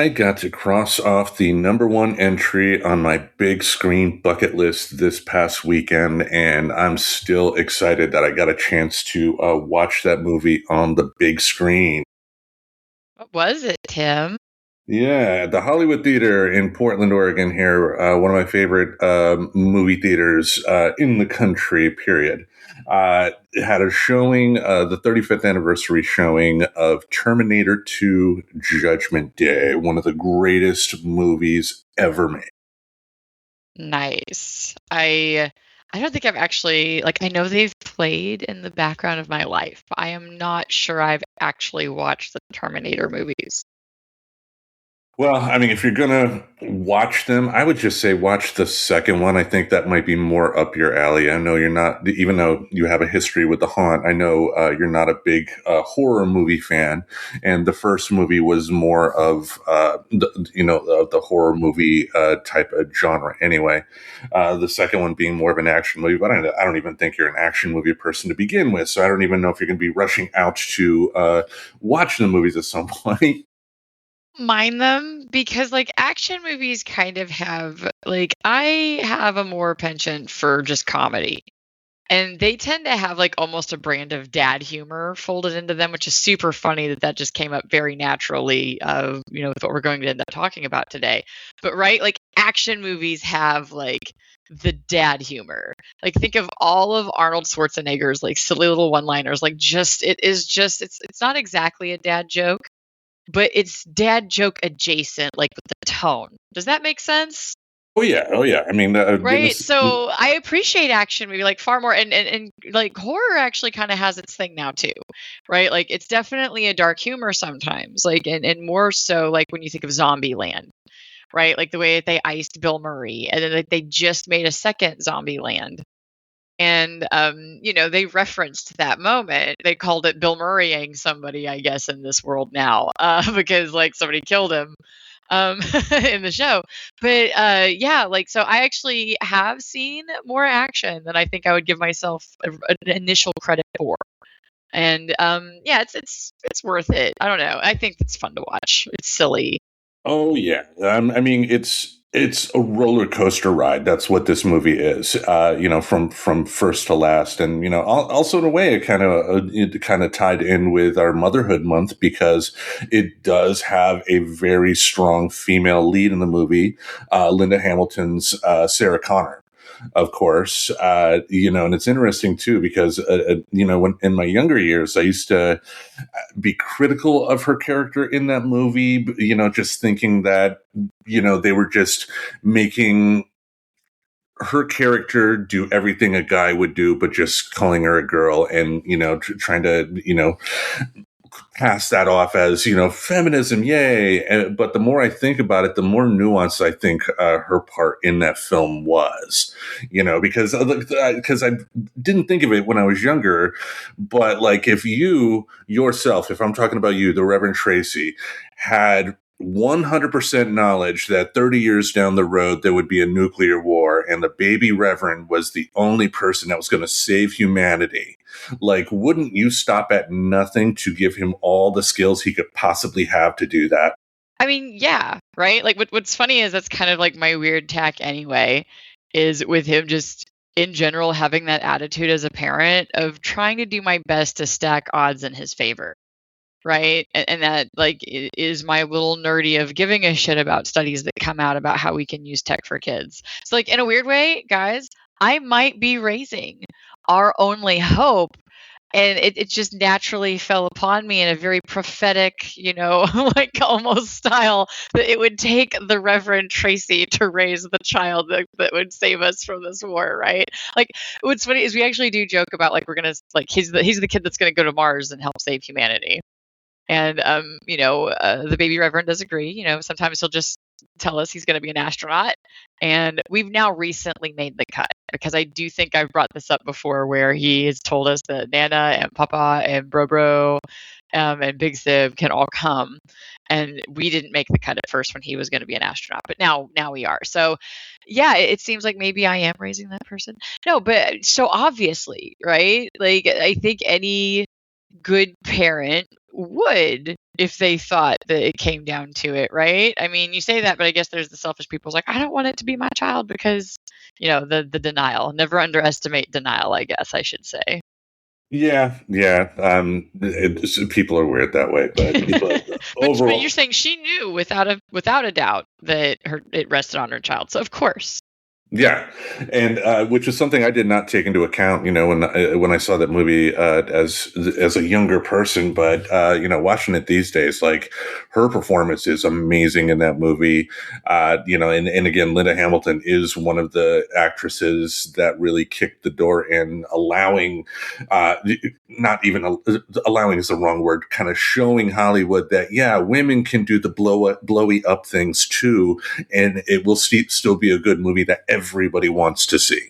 I got to cross off the number one entry on my big screen bucket list this past weekend, and I'm still excited that I got a chance to watch that movie on the big screen. What was it, Tim? Yeah, the Hollywood Theater in Portland, Oregon, here, one of my favorite movie theaters in the country, period. It had a showing, the 35th anniversary showing of Terminator 2 Judgment Day, one of the greatest movies ever made. Nice. I don't think I've actually I know they've played in the background of my life. But I am not sure I've actually watched the Terminator movies. Well, I mean, if you're gonna watch them, I would just say watch the second one. I think that might be more up your alley. I know you're not, even though you have a history with The Haunt. I know you're not a big horror movie fan, and the first movie was more of the horror movie type of genre. Anyway, the second one being more of an action movie. But I don't even think you're an action movie person to begin with, so I don't even know if you're going to be rushing out to watch the movies at some point. Mind them because action movies kind of have I have a more penchant for just comedy. And they tend to have almost a brand of dad humor folded into them, which is super funny that just came up very naturally with what we're going to end up talking about today. But right, action movies have the dad humor. Think of all of Arnold Schwarzenegger's silly little one-liners. It's not exactly a dad joke, but it's dad joke adjacent, with the tone. Does that make sense? Oh yeah, oh yeah. I mean, Right. goodness. So I appreciate action movie far more, and horror actually kind of has its thing now too, right? It's definitely a dark humor sometimes, and more so when you think of Zombieland, right? The way that they iced Bill Murray, and then they just made a second Zombieland, and they referenced that moment. They called it Bill Murraying somebody, I guess, in this world now, because somebody killed him in the show. But yeah, so I actually have seen more action than I think I would give myself an initial credit for. And yeah, it's worth it. I don't know. I think it's fun to watch. It's silly. Oh yeah, I mean it's a roller coaster ride. That's what this movie is. From first to last, and also in a way it kind of tied in with our motherhood month because it does have a very strong female lead in the movie, Linda Hamilton's Sarah Connor. Of course, and it's interesting too because when in my younger years, I used to be critical of her character in that movie, just thinking that, they were just making her character do everything a guy would do, but just calling her a girl and, trying to, pass that off as feminism, yay. But the more I think about it, the more nuanced I think her part in that film was, because I didn't think of it when I was younger. But if you yourself, if I'm talking about you, the Reverend Tracy, had 100% knowledge that 30 years down the road there would be a nuclear war and the baby Reverend was the only person that was going to save humanity, wouldn't you stop at nothing to give him all the skills he could possibly have to do that? I mean, yeah, right. What's funny is that's kind of my weird tack anyway, is with him just in general having that attitude as a parent of trying to do my best to stack odds in his favor. Right. And that is my little nerdy of giving a shit about studies that come out about how we can use tech for kids. So in a weird way, guys, I might be raising our only hope. And it just naturally fell upon me in a very prophetic, almost style that it would take the Reverend Tracy to raise the child that would save us from this war, right? What's funny is we actually do joke about we're gonna he's the kid that's gonna go to Mars and help save humanity. And the baby Reverend does agree. Sometimes he'll just tell us he's going to be an astronaut. And we've now recently made the cut because I do think I've brought this up before, where he has told us that Nana and Papa and Bro and Big Sib can all come. And we didn't make the cut at first when he was going to be an astronaut, but now we are. So yeah, it seems like maybe I am raising that person. No, but so obviously, right? I think any good parent would if they thought that it came down to it, right? I mean, you say that, but I guess there's the selfish people who's like, I don't want it to be my child because, the denial. Never underestimate denial, I guess I should say. Yeah, yeah. People are weird that way, but But overall, you're saying she knew without a doubt that it rested on her child. So of course. yeah, and which is something I did not take into account, when I saw that movie as a younger person. But watching it these days, like her performance is amazing in that movie. And again, Linda Hamilton is one of the actresses that really kicked the door in, allowing, not even allowing is the wrong word, kind of showing Hollywood that women can do the blowy up things too, and it will still be a good movie that everybody wants to see.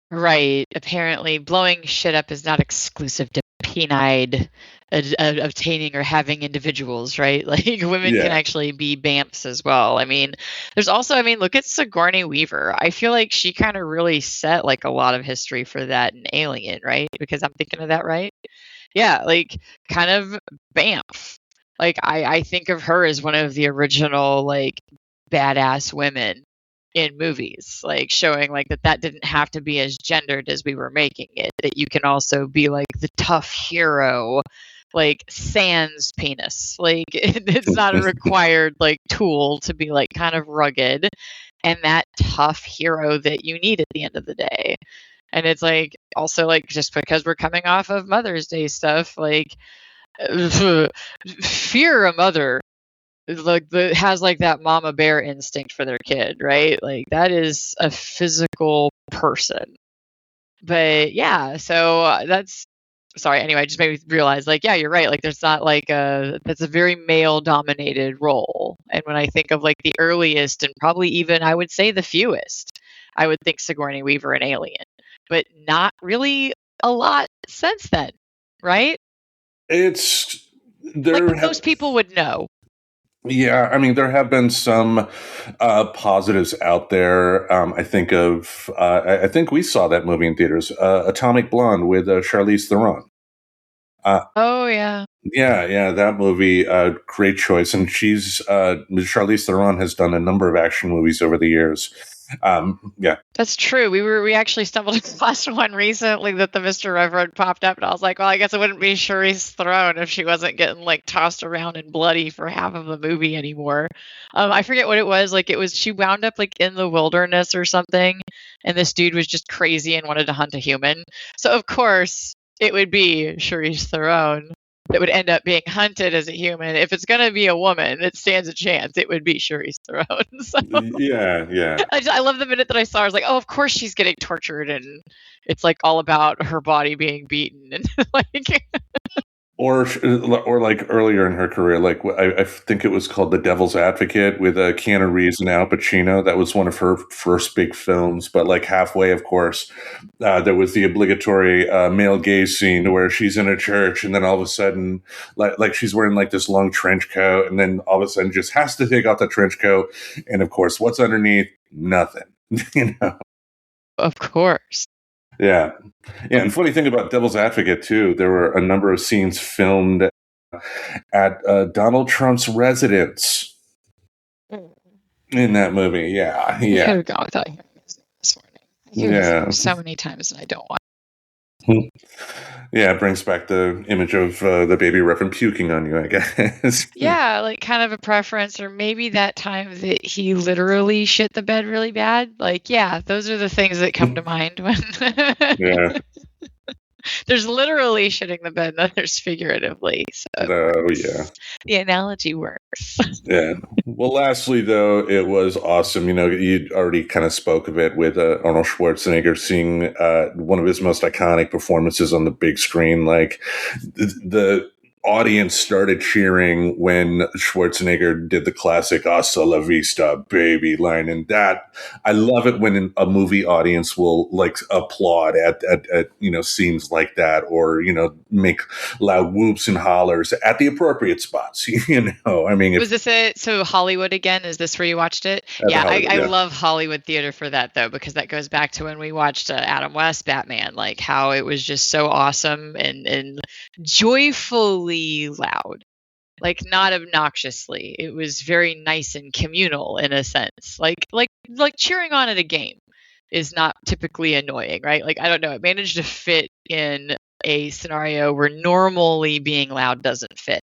Right. Apparently, blowing shit up is not exclusive to penile obtaining or having individuals, right? Like women can Yeah. actually be BAMFs as well. I mean, there's also, look at Sigourney Weaver. I feel like she kind of really set like a lot of history for that in Alien, right? Because I'm thinking of that, right? Yeah, like kind of BAMF. Like I think of her as one of the original like badass women in movies, like showing like that didn't have to be as gendered as we were making it, that you can also be like the tough hero, like sans penis, like it's not a required like tool to be like kind of rugged and that tough hero that you need at the end of the day. And it's like also like just because we're coming off of Mother's Day stuff, like fear a mother is like has like that mama bear instinct for their kid, right? Like that is a physical person. But yeah, so that's sorry. Anyway, it just made me realize, like, yeah, you're right. Like, there's not like that's a very male dominated role. And when I think of like the earliest and probably even I would say the fewest, I would think Sigourney Weaver and Alien, but not really a lot since then, right? It's Like there. most people would know. Yeah, I mean, there have been some positives out there. I think we saw that movie in theaters, Atomic Blonde with Charlize Theron. Uh, Oh yeah. yeah, that movie, great choice. And Charlize Theron has done a number of action movies over the years. Yeah, That's true. We actually stumbled across one recently that the Mr. Reverend popped up, and I was like, well, I guess it wouldn't be Charisse Theron if she wasn't getting like tossed around and bloody for half of the movie anymore. I forget what it was. Like it was she wound up like in the wilderness or something, and this dude was just crazy and wanted to hunt a human. So of course it would be Charisse Theron that would end up being hunted as a human. If it's gonna be a woman, it stands a chance. It would be Charisse Theron. So yeah. I love the minute that I saw her. I was like, oh, of course she's getting tortured, and it's like all about her body being beaten, and like, Or like earlier in her career, like I think it was called The Devil's Advocate with Keanu Reeves and Al Pacino. That was one of her first big films. But like halfway, of course, there was the obligatory male gaze scene where she's in a church, and then all of a sudden, like she's wearing like this long trench coat, and then all of a sudden just has to take off the trench coat, and of course, what's underneath? Nothing. you know? of course. Yeah. Yeah, and funny thing about Devil's Advocate too, there were a number of scenes filmed at Donald Trump's residence Mm. in that movie. Yeah, I could yeah, have gone without hearing his name this morning. I hear his yeah, name so many times, and I don't want. yeah. It brings back the image of the baby Reverend puking on you, I guess. Yeah, like kind of a preference, or maybe that time that he literally shit the bed really bad. Like, yeah, those are the things that come to mind when Yeah. there's literally shitting the bed, and then there's figuratively. So Oh, yeah. the analogy works. Yeah. Well, lastly, though, it was awesome. You already kind of spoke of it with Arnold Schwarzenegger seeing one of his most iconic performances on the big screen. Like the audience started cheering when Schwarzenegger did the classic "Hasta la vista, baby" line, and that I love it when a movie audience will like applaud at scenes like that, or make loud whoops and hollers at the appropriate spots. I mean, if Was this it? So Hollywood again? Is this where you watched it? at the Yeah, Hollywood, I yeah, love Hollywood theater for that though, because that goes back to when we watched Adam West Batman, like how it was just so awesome and joyfully really loud. Like, not obnoxiously. It was very nice and communal in a sense. Like cheering on at a game is not typically annoying, right? Like, I don't know, it managed to fit in a scenario where normally being loud doesn't fit.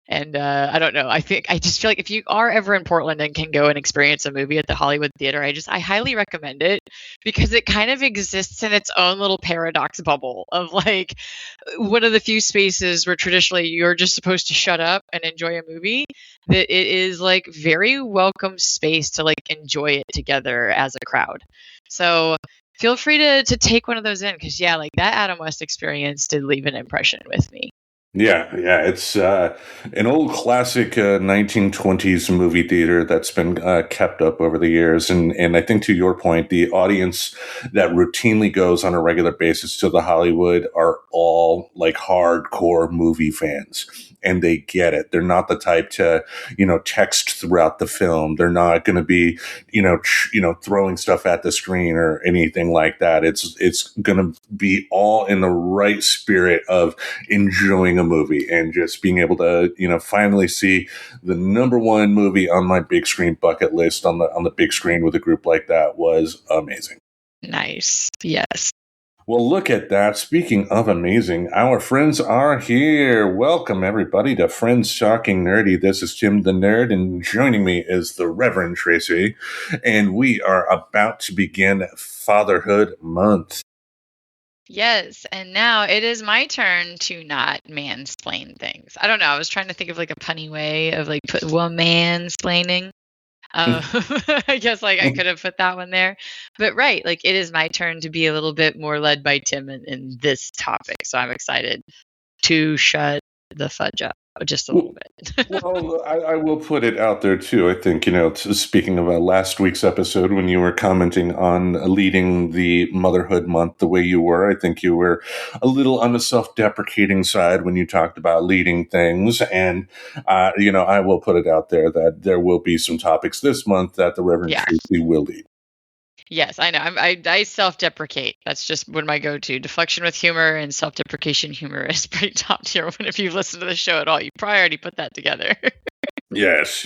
And I don't know. I just feel like if you are ever in Portland and can go and experience a movie at the Hollywood Theater, I highly recommend it because it kind of exists in its own little paradox bubble of like one of the few spaces where traditionally you're just supposed to shut up and enjoy a movie. That it is like very welcome space to like enjoy it together as a crowd. So feel free to take one of those in because yeah, like that Adam West experience did leave an impression with me. Yeah, it's an old classic 1920s movie theater that's been kept up over the years, and I think to your point, the audience that routinely goes on a regular basis to the Hollywood are all like hardcore movie fans, and they get it. They're not the type to text throughout the film. They're not going to be throwing stuff at the screen or anything like that. It's going to be all in the right spirit of enjoying a movie and just being able to finally see the number one movie on my big screen bucket list on the big screen with a group like that was amazing. Nice. Yes. Well, look at that. Speaking of amazing, our friends are here. Welcome, everybody, to Friends Talking Nerdy. This is Tim the Nerd, and joining me is the Reverend Tracy, and we are about to begin Fatherhood Month. Yes, and now it is my turn to not mansplain things. I don't know. I was trying to think of like a punny way of like put well mansplaining. I guess like I could have put that one there, but right, like it is my turn to be a little bit more led by Tim in this topic. So I'm excited to shut the fudge up just a little bit. Well, I will put it out there too. I think, speaking of last week's episode, when you were commenting on leading the motherhood month the way you were, I think you were a little on the self-deprecating side when you talked about leading things. And, I will put it out there that there will be some topics this month that the Reverend Yeah. Tracy will lead. Yes, I know. I self-deprecate. That's just when my go-to. Deflection with humor and self-deprecation humor is pretty top tier. When if you've listened to the show at all, you probably already put that together. Yes.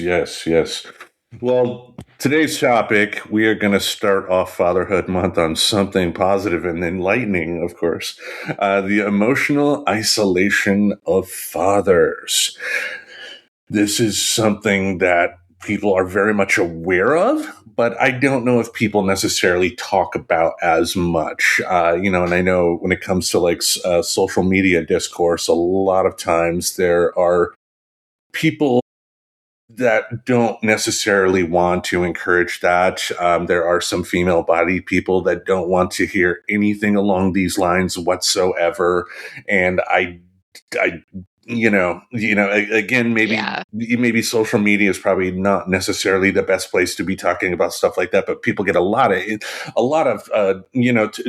Well, today's topic, we are going to start off Fatherhood Month on something positive and enlightening, of course. The emotional isolation of fathers. This is something that people are very much aware of, but I don't know if people necessarily talk about as much. And I know when it comes to like social media discourse, a lot of times there are people that don't necessarily want to encourage that. There are some female-bodied people that don't want to hear anything along these lines whatsoever, and again, maybe social media is probably not necessarily the best place to be talking about stuff like that, but people get a lot of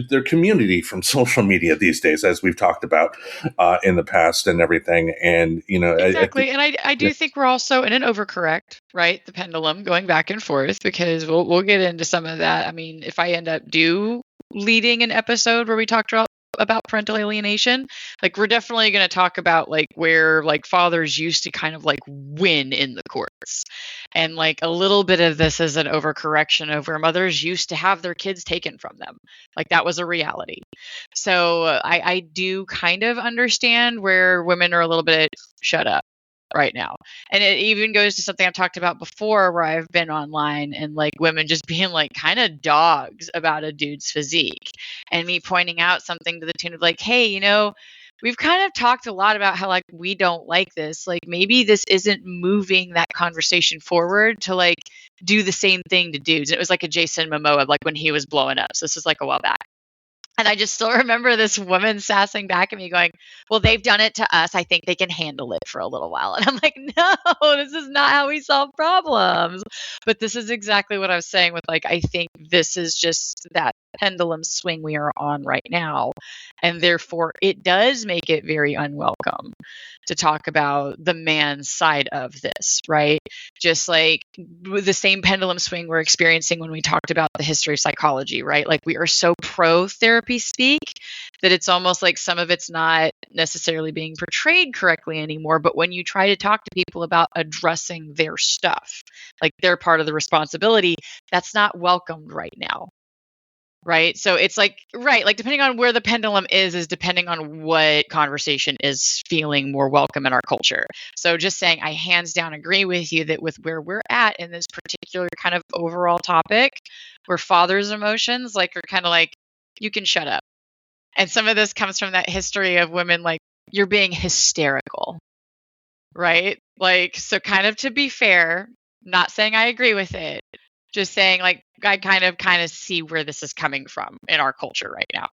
their community from social media these days, as we've talked about in the past and everything. And Exactly. And I do think we're also in an overcorrect, right? The pendulum going back and forth because we'll get into some of that. I mean, if I end up leading an episode where we talked about parental alienation, like we're definitely going to talk about like where like fathers used to kind of like win in the courts, and like a little bit of this is an overcorrection of where mothers used to have their kids taken from them, like that was a reality. So I do kind of understand where women are a little bit shut up right now. And it even goes to something I've talked about before where I've been online and like women just being like kind of dogs about a dude's physique, and me pointing out something to the tune of like, hey, we've kind of talked a lot about how like we don't like this. Like maybe this isn't moving that conversation forward to like do the same thing to dudes. And it was like a Jason Momoa, like when he was blowing up. So this is like a while back. And I just still remember this woman sassing back at me going, well, they've done it to us. I think they can handle it for a little while. And I'm like, no, this is not how we solve problems. But this is exactly what I was saying with like, I think this is just that pendulum swing we are on right now. And therefore, it does make it very unwelcome to talk about the man's side of this, right? Just like the same pendulum swing we're experiencing when we talked about the history of psychology, right? Like we are so pro therapy speak that it's almost like some of it's not necessarily being portrayed correctly anymore. But when you try to talk to people about addressing their stuff, like they're part of the responsibility, that's not welcomed right now. Right. So it's like, right, like depending on where the pendulum is depending on what conversation is feeling more welcome in our culture. So just saying, I hands down agree with you that with where we're at in this particular kind of overall topic, where father's emotions like are kind of like, you can shut up. And some of this comes from that history of women like, you're being hysterical. Right. Like, so kind of to be fair, not saying I agree with it, just saying like I kind of see where this is coming from in our culture right now.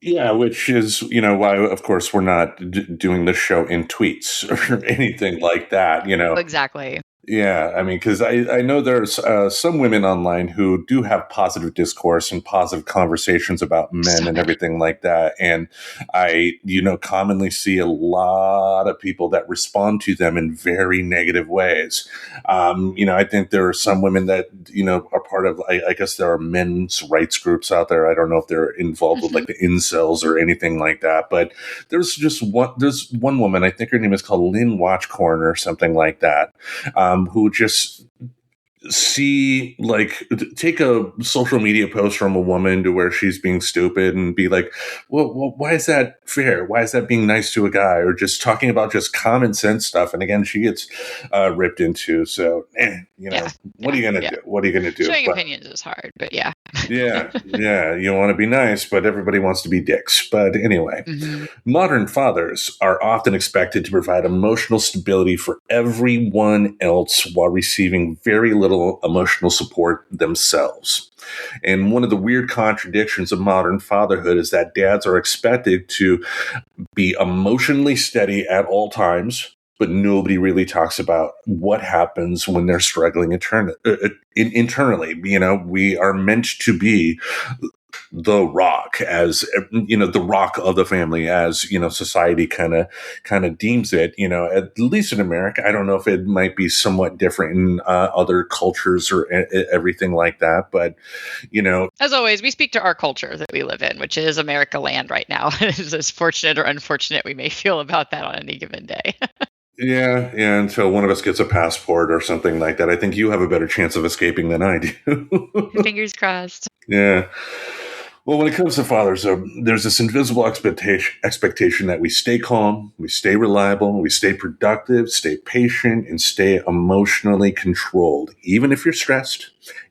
Yeah, which is, why, of course, we're not doing this show in tweets or anything like that, Exactly. Yeah, I mean, because I know there's some women online who do have positive discourse and positive conversations about men So and many. everything like that. And I, commonly see a lot of people that respond to them in very negative ways. I think there are some women that, are part of, I guess there are men's rights groups out there. I don't know if they're involved with Mhm. like the incels or anything like that. But there's one woman, I think her name is called Lynn Watchcorn or something like that, who just take a social media post from a woman to where she's being stupid and be like, well, why is that fair? Why is that being nice to a guy? Or just talking about just common sense stuff. And again, she gets ripped into. So, Yeah. what are Yeah. you going to Yeah. do? What are you going to do? Showing But opinions is hard, but yeah. yeah, you want to be nice, but everybody wants to be dicks. But anyway, Hmm. modern fathers are often expected to provide emotional stability for everyone else while receiving very little emotional support themselves. And one of the weird contradictions of modern fatherhood is that dads are expected to be emotionally steady at all times, but nobody really talks about what happens when they're struggling internally. We are meant to be the rock, as the rock of the family, as society kind of deems it, at least in America. I don't know if it might be somewhat different in other cultures or everything like that, but you know As always, we speak to our culture that we live in, which is America land right now. As fortunate or unfortunate we may feel about that on any given day. yeah, until one of us gets a passport or something like that. I think you have a better chance of escaping than I do. Fingers crossed. Yeah. Well, when it comes to fathers, there's this invisible expectation that we stay calm, we stay reliable, we stay productive, stay patient, and stay emotionally controlled, even if you're stressed,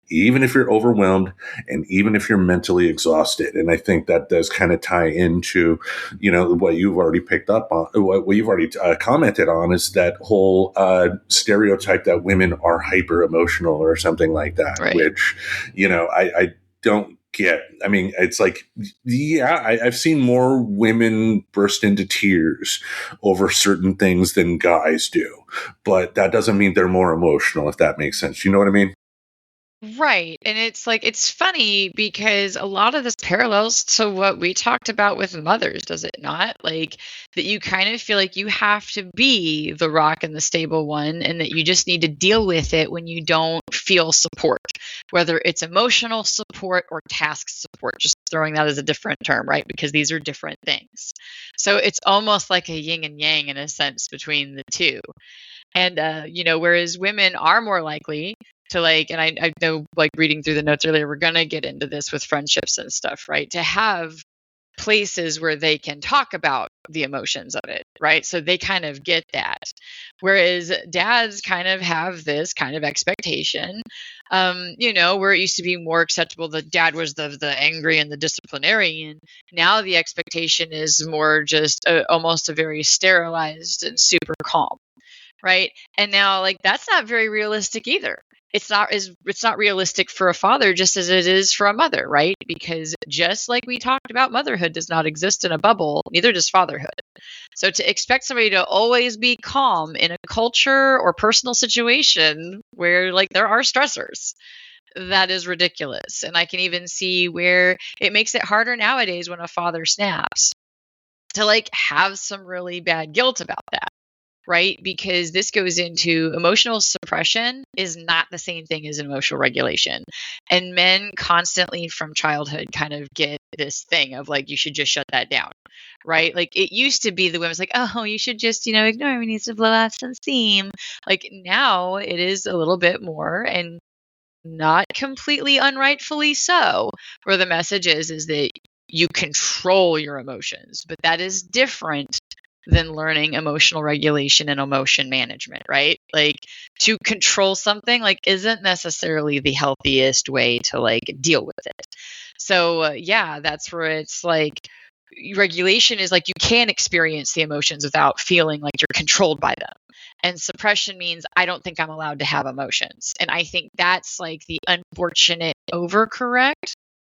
even if you're overwhelmed, and even if you're mentally exhausted. And I think that does kind of tie into, what you've already picked up on, what you've already commented on, is that whole stereotype that women are hyper emotional or something like that, Right. which, I don't get. I mean, it's like, yeah, I've seen more women burst into tears over certain things than guys do, but that doesn't mean they're more emotional, if that makes sense. You know what I mean? Right. And it's like, it's funny because a lot of this parallels to what we talked about with mothers, does it not? Like, that you kind of feel like you have to be the rock and the stable one, and that you just need to deal with it when you don't feel support, whether it's emotional support or task support, just throwing that as a different term, right? Because these are different things. So it's almost like a yin and yang in a sense between the two. And, whereas women are more likely to like, and I know like reading through the notes earlier, we're going to get into this with friendships and stuff, right? To have places where they can talk about the emotions of it, right? So they kind of get that. Whereas dads kind of have this kind of expectation, where it used to be more acceptable that dad was the angry and the disciplinarian. Now the expectation is more just almost a very sterilized and super calm, right? And now like that's not very realistic either. It's not realistic for a father just as it is for a mother, right? Because just like we talked about, motherhood does not exist in a bubble, neither does fatherhood. So to expect somebody to always be calm in a culture or personal situation where like there are stressors, that is ridiculous. And I can even see where it makes it harder nowadays when a father snaps to like have some really bad guilt about that. right? Because this goes into emotional suppression is not the same thing as emotional regulation. And men constantly from childhood kind of get this thing of like, you should just shut that down, right? Like it used to be the women's like, oh, you should just, ignore me, needs to blow out some steam. Like now it is a little bit more, and not completely unrightfully so, where the message is that you control your emotions, but that is different than learning emotional regulation and emotion management, right? Like to control something like isn't necessarily the healthiest way to like deal with it. So yeah, that's where it's like regulation is like you can experience the emotions without feeling like you're controlled by them. And suppression means I don't think I'm allowed to have emotions. And I think that's like the unfortunate overcorrect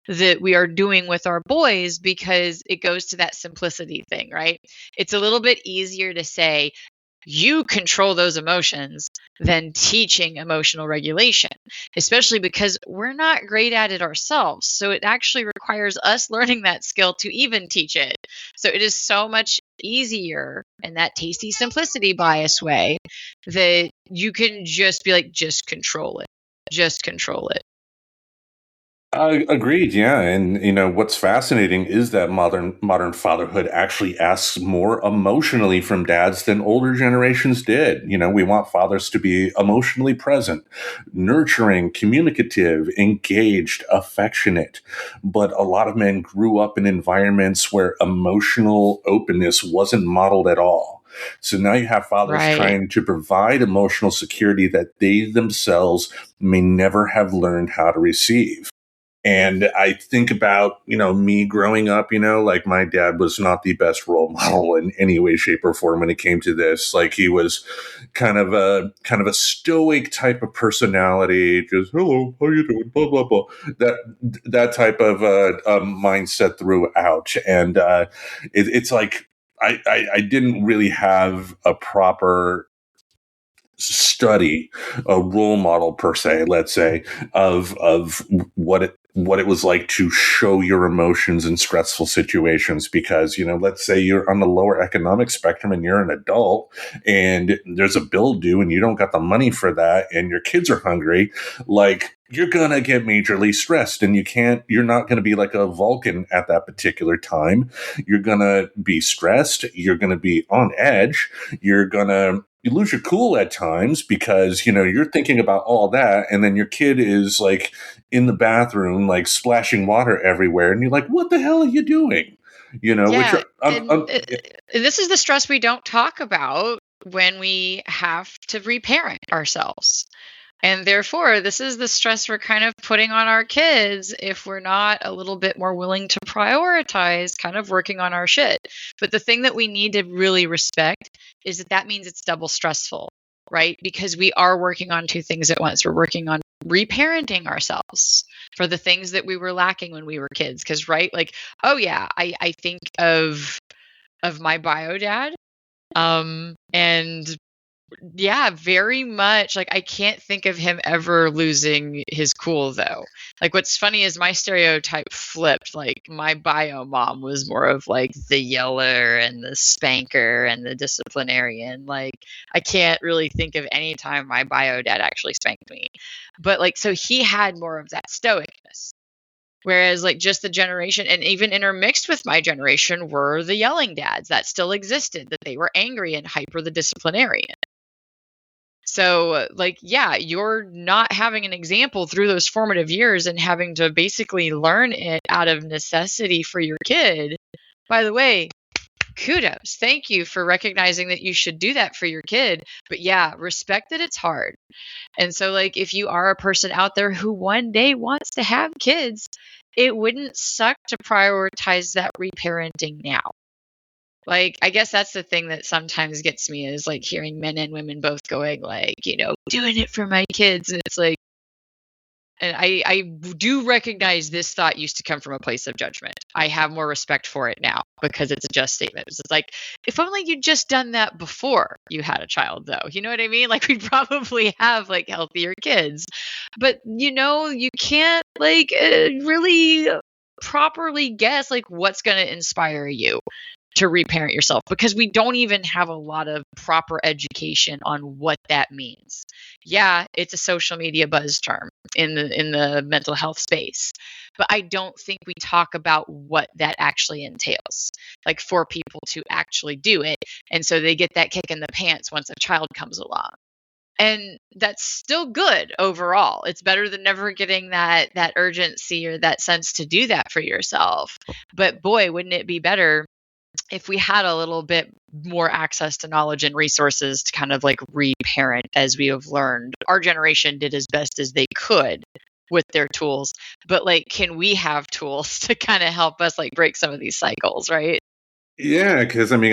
that we are doing with our boys, because it goes to that simplicity thing, right? It's a little bit easier to say, you control those emotions than teaching emotional regulation, especially because we're not great at it ourselves. So it actually requires us learning that skill to even teach it. So it is so much easier in that tasty simplicity bias way that you can just be like, just control it. Just control it. Agreed. Yeah, and what's fascinating is that modern fatherhood actually asks more emotionally from dads than older generations did. We want fathers to be emotionally present, nurturing, communicative, engaged, affectionate. But a lot of men grew up in environments where emotional openness wasn't modeled at all. So now you have fathers Right. trying to provide emotional security that they themselves may never have learned how to receive. And I think about, me growing up, like my dad was not the best role model in any way, shape, or form when it came to this. Like he was kind of a stoic type of personality, just hello, how you doing? Blah blah blah. That type of mindset throughout. And it's like I didn't really have a proper study, a role model per se, let's say, of what it was like to show your emotions in stressful situations. Because let's say you're on the lower economic spectrum and you're an adult and there's a bill due and you don't got the money for that and your kids are hungry, like you're gonna get majorly stressed, and you're not gonna be like a Vulcan at that particular time. You're gonna be stressed, you're gonna be on edge, you lose your cool at times because you're thinking about all that, and then your kid is like in the bathroom like splashing water everywhere, and you're like, what the hell are you doing? Which Yeah. are And this is the stress we don't talk about when we have to reparent ourselves. And therefore, this is the stress we're kind of putting on our kids if we're not a little bit more willing to prioritize kind of working on our shit. But the thing that we need to really respect is that that means it's double stressful, right? Because we are working on two things at once. We're working on reparenting ourselves for the things that we were lacking when we were kids. Because, right, like, oh yeah, I think of my bio dad. And yeah, very much. Like, I can't think of him ever losing his cool, though. Like, what's funny is my stereotype flipped. Like, my bio mom was more of like the yeller and the spanker and the disciplinarian. Like, I can't really think of any time my bio dad actually spanked me. But, like, so he had more of that stoicness. Whereas, like, just the generation, and even intermixed with my generation, were the yelling dads that still existed, that they were angry and hyper the disciplinarian. So, like, yeah, you're not having an example through those formative years and having to basically learn it out of necessity for your kid. By the way, kudos. Thank you for recognizing that you should do that for your kid. But yeah, respect that it's hard. And so, like, if you are a person out there who one day wants to have kids, it wouldn't suck to prioritize that reparenting now. Like, I guess that's the thing that sometimes gets me is like hearing men and women both going like, doing it for my kids. And it's like, and I do recognize this thought used to come from a place of judgment. I have more respect for it now because it's a just statement. It's like, if only you'd just done that before you had a child, though. You know what I mean? Like, we'd probably have like healthier kids. But, you can't like really properly guess like what's going to inspire you. to reparent yourself, because we don't even have a lot of proper education on what that means. Yeah, it's a social media buzz term in the mental health space, but I don't think we talk about what that actually entails, like for people to actually do it. And so they get that kick in the pants once a child comes along. And that's still good overall. It's better than never getting that urgency or that sense to do that for yourself. But boy, wouldn't it be better if we had a little bit more access to knowledge and resources to kind of like reparent, as we have learned. Our generation did as best as they could with their tools, but like, can we have tools to kind of help us like break some of these cycles, right? Yeah, because I mean,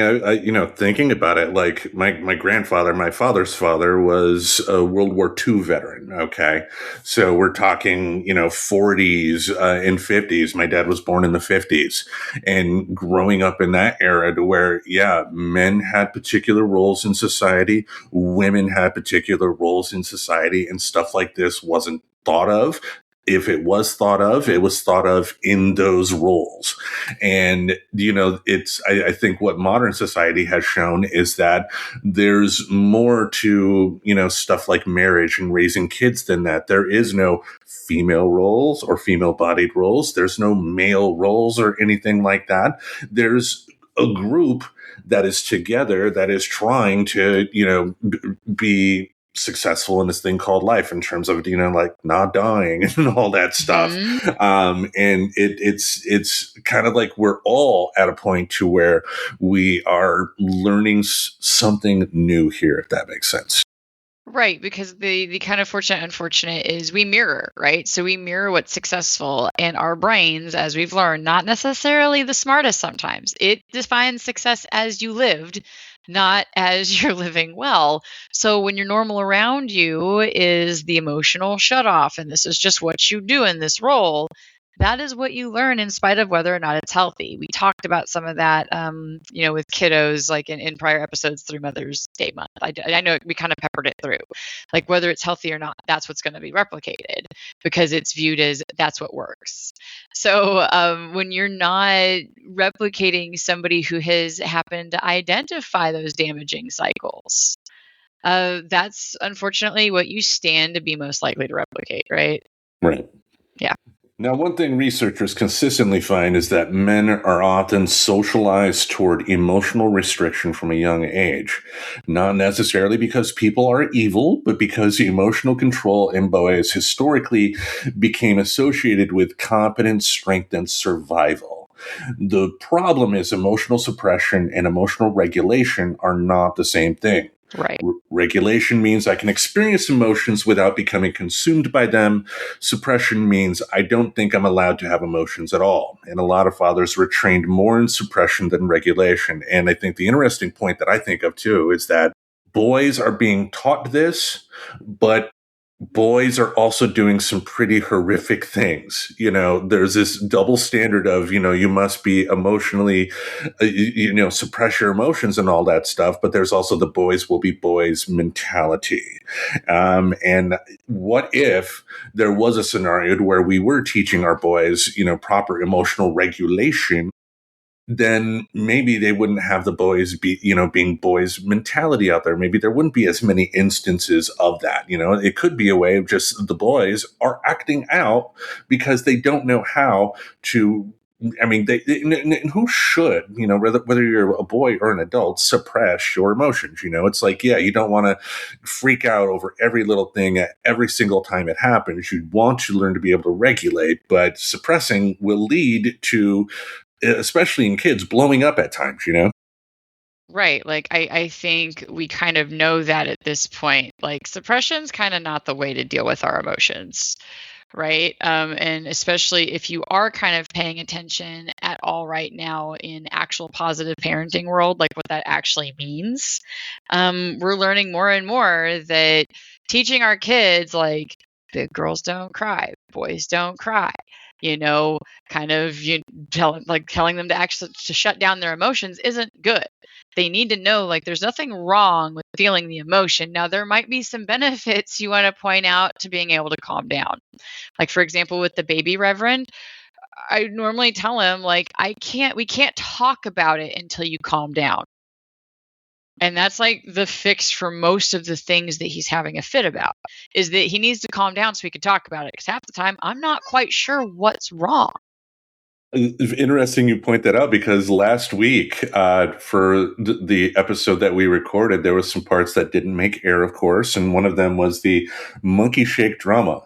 thinking about it, like my grandfather, my father's father, was a World War II veteran. Okay, so we're talking, 40s and 50s. My dad was born in the 50s, and growing up in that era, to where, yeah, men had particular roles in society, women had particular roles in society, and stuff like this wasn't thought of. If it was thought of, it was thought of in those roles. And, I think what modern society has shown is that there's more to, stuff like marriage and raising kids than that. There is no female roles or female bodied roles. There's no male roles or anything like that. There's a group that is together that is trying to, be successful in this thing called life, in terms of, like not dying and all that stuff. Hmm. And it's kind of like we're all at a point to where we are learning something new here, if that makes sense. Right, because the kind of fortunate unfortunate is we mirror, right? So we mirror what's successful, and our brains, as we've learned, not necessarily the smartest sometimes. It defines success as you lived, not as you're living well. So when your normal around you is the emotional shut off, and this is just what you do in this role, that is what you learn in spite of whether or not it's healthy. We talked about some of that, with kiddos, like in prior episodes through Mother's Day month. I know we kind of peppered it through, like whether it's healthy or not, that's what's going to be replicated because it's viewed as that's what works. So when you're not replicating somebody who has happened to identify those damaging cycles, that's unfortunately what you stand to be most likely to replicate, right? Right. Yeah. Now, one thing researchers consistently find is that men are often socialized toward emotional restriction from a young age. Not necessarily because people are evil, but because emotional control in boys historically became associated with competence, strength, and survival. The problem is emotional suppression and emotional regulation are not the same thing. Right. Regulation means I can experience emotions without becoming consumed by them. Suppression means I don't think I'm allowed to have emotions at all. And a lot of fathers were trained more in suppression than regulation. And I think the interesting point that I think of too is that boys are being taught this, but boys are also doing some pretty horrific things. There's this double standard of, you must be emotionally, suppress your emotions and all that stuff. But there's also the boys will be boys mentality. And what if there was a scenario where we were teaching our boys, proper emotional regulation? Then maybe they wouldn't have the boys being boys mentality out there. Maybe there wouldn't be as many instances of that. It could be a way of just the boys are acting out because they don't know how to. I mean, and who should, whether you're a boy or an adult, suppress your emotions. It's like, yeah, you don't want to freak out over every little thing at every single time it happens. You want to learn to be able to regulate, but suppressing will lead to, especially in kids, blowing up at times. Right. Like I think we kind of know that at this point. Like suppression's kind of not the way to deal with our emotions. Right. And especially if you are kind of paying attention at all right now in actual positive parenting world, like what that actually means. We're learning more and more that teaching our kids like big girls don't cry, boys don't cry, you know, kind of telling them to actually to shut down their emotions isn't good. They need to know like there's nothing wrong with feeling the emotion. Now there might be some benefits you want to point out to being able to calm down. Like for example with the baby Reverend, I normally tell him, like, we can't talk about it until you calm down. And that's like the fix for most of the things that he's having a fit about, is that he needs to calm down so we can talk about it. Because half the time, I'm not quite sure what's wrong. Interesting you point that out, because last week, for the episode that we recorded, there was some parts that didn't make air, of course, and one of them was the monkey shake drama.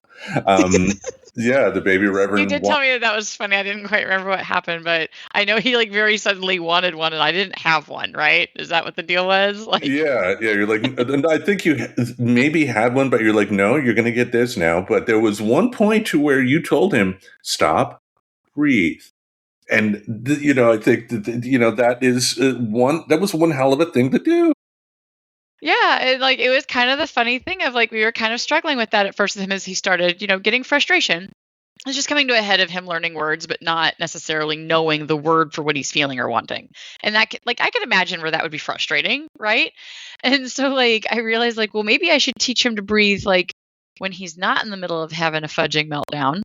Yeah, the baby You Reverend. did tell me that was funny. I didn't quite remember what happened, but I know he like very suddenly wanted one, and I didn't have one. Right? Is that what the deal was? Like, Yeah. You're like, and I think you maybe had one, but you're like, no, you're going to get this now. But there was one point to where you told him, stop, breathe. And I think that is that was one hell of a thing to do. yeah, and like it was kind of the funny thing of like we were kind of struggling with that at first with him as he started, getting frustration. It's just coming to a head of him learning words, but not necessarily knowing the word for what he's feeling or wanting. And that, like, I could imagine where that would be frustrating, right? And so, like, I realized, like, well, maybe I should teach him to breathe, like, when he's not in the middle of having a fudging meltdown,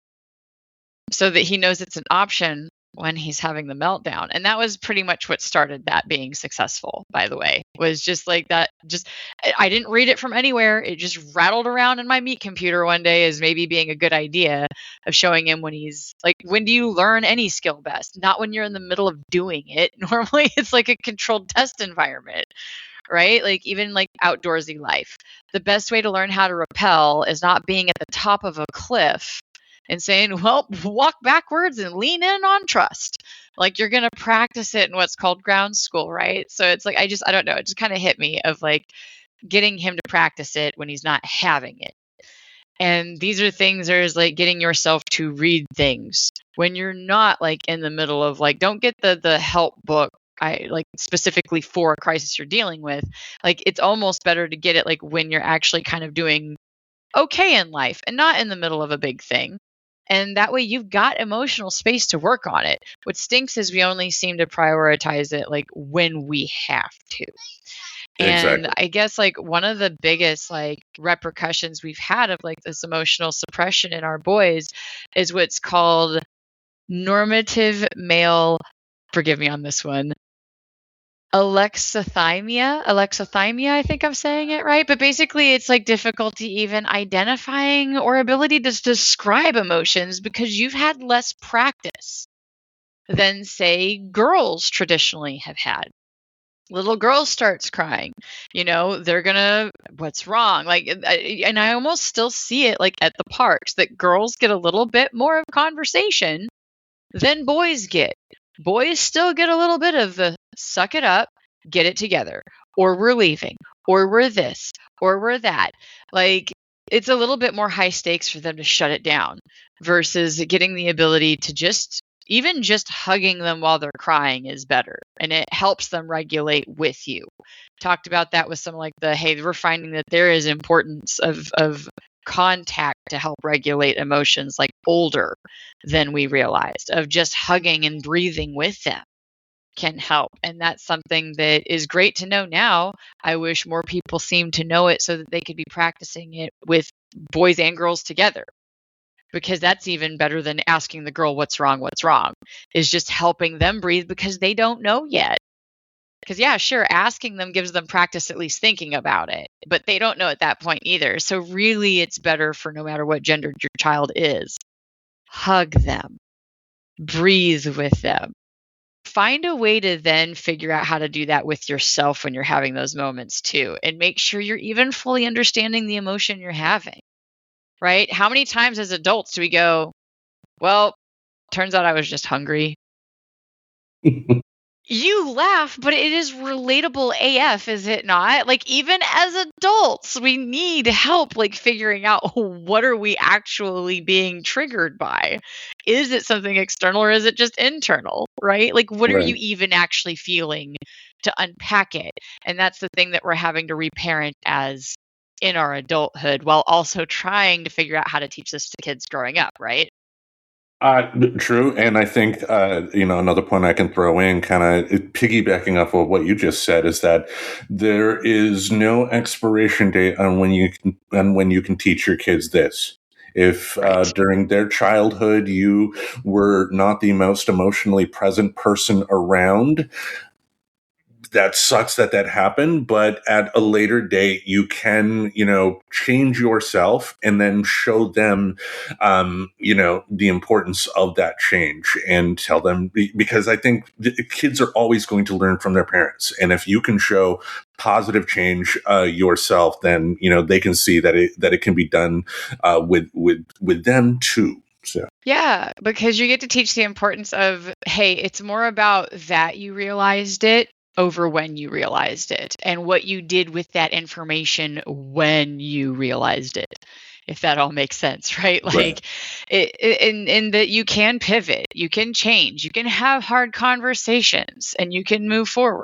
so that he knows it's an option when he's having the meltdown. And that was pretty much what started that being successful, by the way, was just like that. I didn't read it from anywhere. It just rattled around in my meat computer one day as maybe being a good idea of showing him when he's like, when do you learn any skill best? Not when you're in the middle of doing it. Normally it's like a controlled test environment, right? Like even like outdoorsy life. The best way to learn how to rappel is not being at the top of a cliff and saying, well, walk backwards and lean in on trust. Like you're going to practice it in what's called ground school, right? So it's like, I don't know. It just kind of hit me of like getting him to practice it when he's not having it. And these are things there's like getting yourself to read things when you're not like in the middle of like, don't get the help book. I like specifically for a crisis you're dealing with. Like it's almost better to get it like when you're actually kind of doing okay in life and not in the middle of a big thing. And that way you've got emotional space to work on it. What stinks is we only seem to prioritize it like when we have to. And Exactly. I guess like one of the biggest like repercussions we've had of like this emotional suppression in our boys is what's called normative male, forgive me on this one, alexithymia, I think I'm saying it right, but basically it's like difficulty even identifying or ability to describe emotions because you've had less practice than say girls traditionally have had. Little girl starts crying, they're gonna, what's wrong, like, and I almost still see it like at the parks that girls get a little bit more of conversation than boys get. Boys still get a little bit of the suck it up, get it together, or we're leaving, or we're this, or we're that. Like, it's a little bit more high stakes for them to shut it down versus getting the ability to even just hugging them while they're crying is better. And it helps them regulate with you. Talked about that with some like hey, we're finding that there is importance of contact to help regulate emotions like older than we realized, of just hugging and breathing with them can help. And that's something that is great to know now. I wish more people seemed to know it so that they could be practicing it with boys and girls together, because that's even better than asking the girl what's wrong, is just helping them breathe because they don't know yet. Because, yeah, sure, asking them gives them practice at least thinking about it, but they don't know at that point either. So, really, it's better for no matter what gender your child is, hug them, breathe with them. Find a way to then figure out how to do that with yourself when you're having those moments too, and make sure you're even fully understanding the emotion you're having, right? How many times as adults do we go, well, turns out I was just hungry? You laugh, but it is relatable AF, is it not? Like even as adults, we need help like figuring out what are we actually being triggered by? Is it something external or is it just internal, right? Like what are you Right. even actually feeling to unpack it? And that's the thing that we're having to reparent as in our adulthood while also trying to figure out how to teach this to kids growing up, right? True, and I think another point I can throw in, kind of piggybacking off of what you just said, is that there is no expiration date on when you can teach your kids this. If Right. during their childhood you were not the most emotionally present person around, that sucks that that happened, but at a later date you can, change yourself and then show them, the importance of that change, and tell them, because I think kids are always going to learn from their parents, and if you can show positive change yourself, then they can see that it can be done with them too. So Yeah, because you get to teach the importance of, hey, it's more about that you realized it over when you realized it and what you did with that information when you realized it. If that all makes sense, right? right, Like, and that you can pivot, you can change, you can have hard conversations, and you can move forward,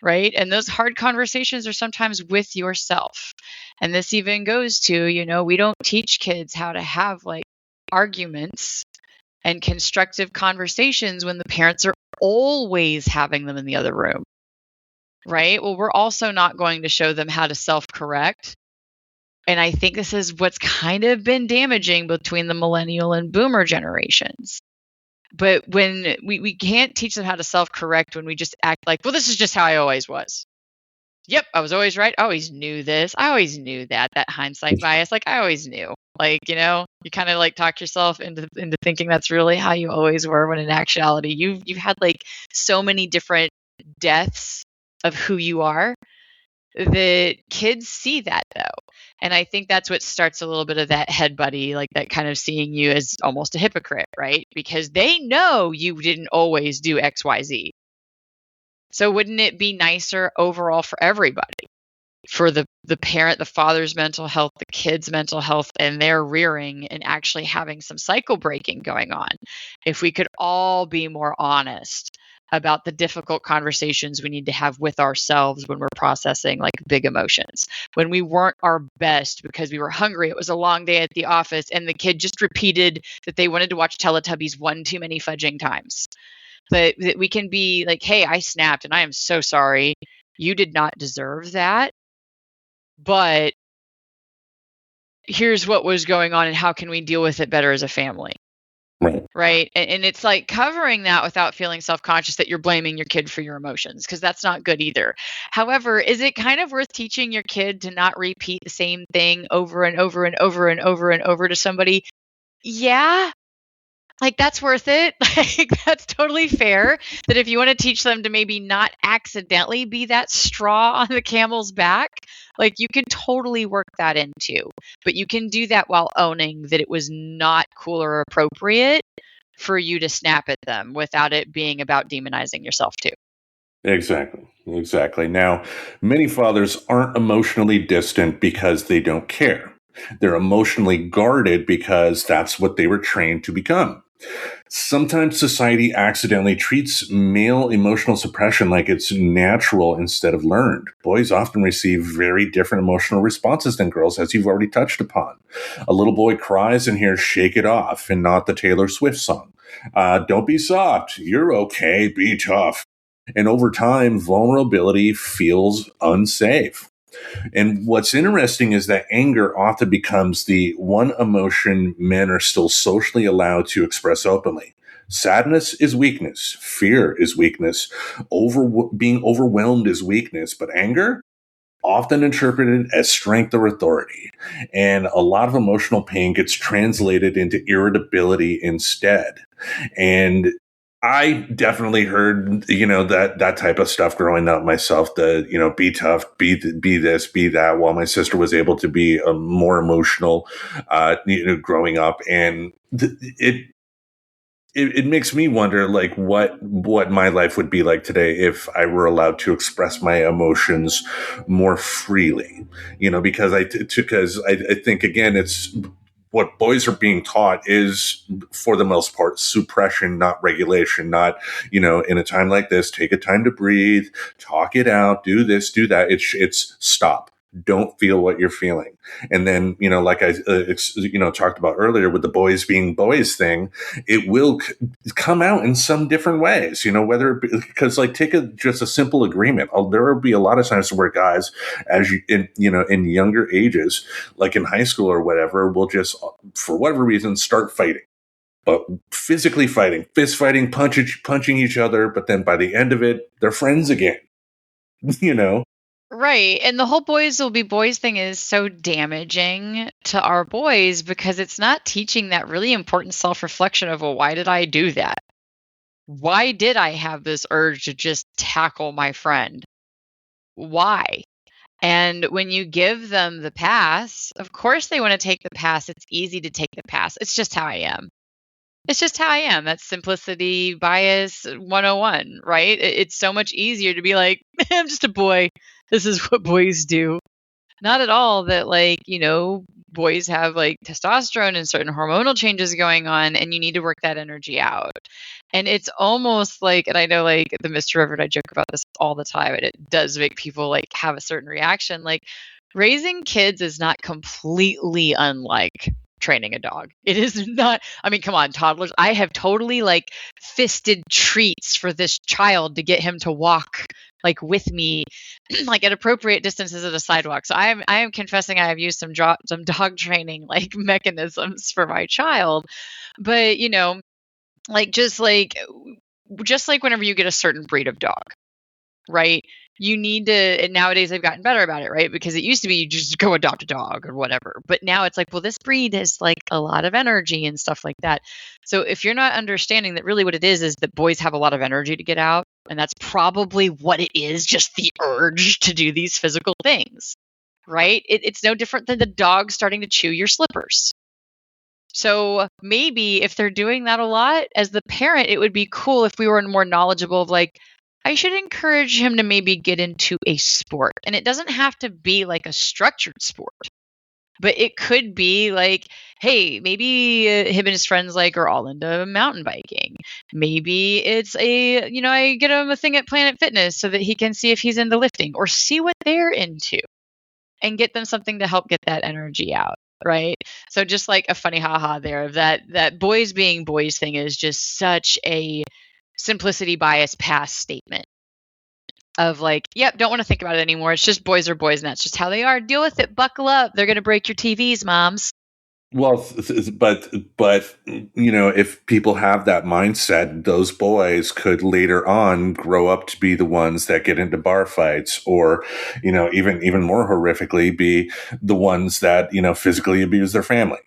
right? And those hard conversations are sometimes with yourself. And this even goes to, we don't teach kids how to have like arguments and constructive conversations when the parents are always having them in the other room, right? Well, we're also not going to show them how to self correct. And I think this is what's kind of been damaging between the millennial and boomer generations. But when we can't teach them how to self correct when we just act like, well, this is just how I always was. Yep, I was always right. I always knew this. I always knew that hindsight bias. Like I always knew. Like, you kind of like talk yourself into thinking that's really how you always were, when in actuality you've had like so many different deaths of who you are, that kids see that though. And I think that's what starts a little bit of that head buddy, like that kind of seeing you as almost a hypocrite, right? Because they know you didn't always do XYZ. So wouldn't it be nicer overall for everybody? For the parent, the father's mental health, the kid's mental health, and their rearing, and actually having some cycle breaking going on. If we could all be more honest about the difficult conversations we need to have with ourselves when we're processing like big emotions. When we weren't our best because we were hungry, it was a long day at the office, and the kid just repeated that they wanted to watch Teletubbies one too many fudging times. But that we can be like, hey, I snapped and I am so sorry. You did not deserve that, but here's what was going on and how can we deal with it better as a family, right. right? And it's like covering that without feeling self-conscious that you're blaming your kid for your emotions, because that's not good either. However, is it kind of worth teaching your kid to not repeat the same thing over and over and over and over and over to somebody? Yeah, like that's worth it. Like that's totally fair. That if you want to teach them to maybe not accidentally be that straw on the camel's back, like you can totally work that into. But you can do that while owning that it was not cool or appropriate for you to snap at them without it being about demonizing yourself too. Exactly. Exactly. Now, many fathers aren't emotionally distant because they don't care. They're emotionally guarded because that's what they were trained to become. Sometimes society accidentally treats male emotional suppression like it's natural instead of learned. Boys often receive very different emotional responses than girls, as you've already touched upon. A little boy cries and hears Shake It Off and not the Taylor Swift song. Don't be soft. You're okay. Be tough. And over time, vulnerability feels unsafe. And what's interesting is that anger often becomes the one emotion men are still socially allowed to express openly. Sadness is weakness. Fear is weakness. Being overwhelmed is weakness. But anger, often interpreted as strength or authority. And a lot of emotional pain gets translated into irritability instead. And I definitely heard, that type of stuff growing up myself, the, be tough, be this, be that, while my sister was able to be more emotional, growing up. And it makes me wonder, like, what my life would be like today if I were allowed to express my emotions more freely, because I think, again, it's what boys are being taught is, for the most part, suppression, not regulation, not, in a time like this, take a time to breathe, talk it out, do this, do that. It's stop. don't feel what you're feeling. And then, like I, talked about earlier with the boys being boys thing, it will come out in some different ways, whether, because like just a simple agreement. There will be a lot of times where guys, as in younger ages, like in high school or whatever, will just, for whatever reason, start fighting. But physically fighting, fist fighting, punching each other. But then by the end of it, they're friends again, you know? Right. And the whole boys will be boys thing is so damaging to our boys because it's not teaching that really important self reflection of, well, why did I do that? Why did I have this urge to just tackle my friend? Why? And when you give them the pass, of course they want to take the pass. It's easy to take the pass. It's just how I am. It's just how I am. That's simplicity bias 101, right? It's so much easier to be like, I'm just a boy. This is what boys do. Not at all that, like, boys have like testosterone and certain hormonal changes going on, and you need to work that energy out. And it's almost like, and I know like the Mr. Reverend, I joke about this all the time, and it does make people like have a certain reaction. Like, raising kids is not completely unlike training a dog. It is not, I mean, come on, toddlers. I have totally like fisted treats for this child to get him to walk like with me like at appropriate distances at a sidewalk. So I am confessing I have used some dog training like mechanisms for my child. But like just like whenever you get a certain breed of dog, right? You need to, and nowadays they've gotten better about it, right? Because it used to be you just go adopt a dog or whatever. But now it's like, well, this breed has like a lot of energy and stuff like that. So if you're not understanding that really what it is that boys have a lot of energy to get out, and that's probably what it is, just the urge to do these physical things, right? It's no different than the dog starting to chew your slippers. So maybe if they're doing that a lot, as the parent, it would be cool if we were more knowledgeable of like, I should encourage him to maybe get into a sport. And it doesn't have to be like a structured sport, but it could be like, hey, maybe him and his friends like are all into mountain biking. Maybe it's I get him a thing at Planet Fitness so that he can see if he's into lifting or see what they're into and get them something to help get that energy out. Right. So just like a funny haha there of that boys being boys thing is just such a simplicity bias past statement of like, yep, don't want to think about it anymore. It's just boys are boys and that's just how they are. Deal with it. Buckle up. They're going to break your TVs, moms. Well, but if people have that mindset, those boys could later on grow up to be the ones that get into bar fights, or even more horrifically, be the ones that physically abuse their family.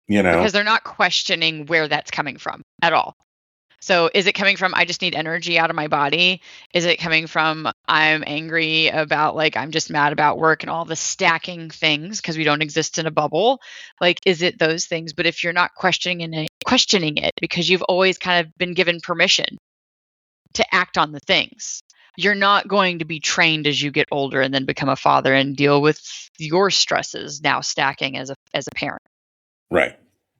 Because they're not questioning where that's coming from at all. So is it coming from, I just need energy out of my body? Is it coming from, I'm angry about, like, I'm just mad about work and all the stacking things because we don't exist in a bubble? Like, is it those things? But if you're not questioning it because you've always kind of been given permission to act on the things, you're not going to be trained as you get older and then become a father and deal with your stresses now stacking as a parent. Right.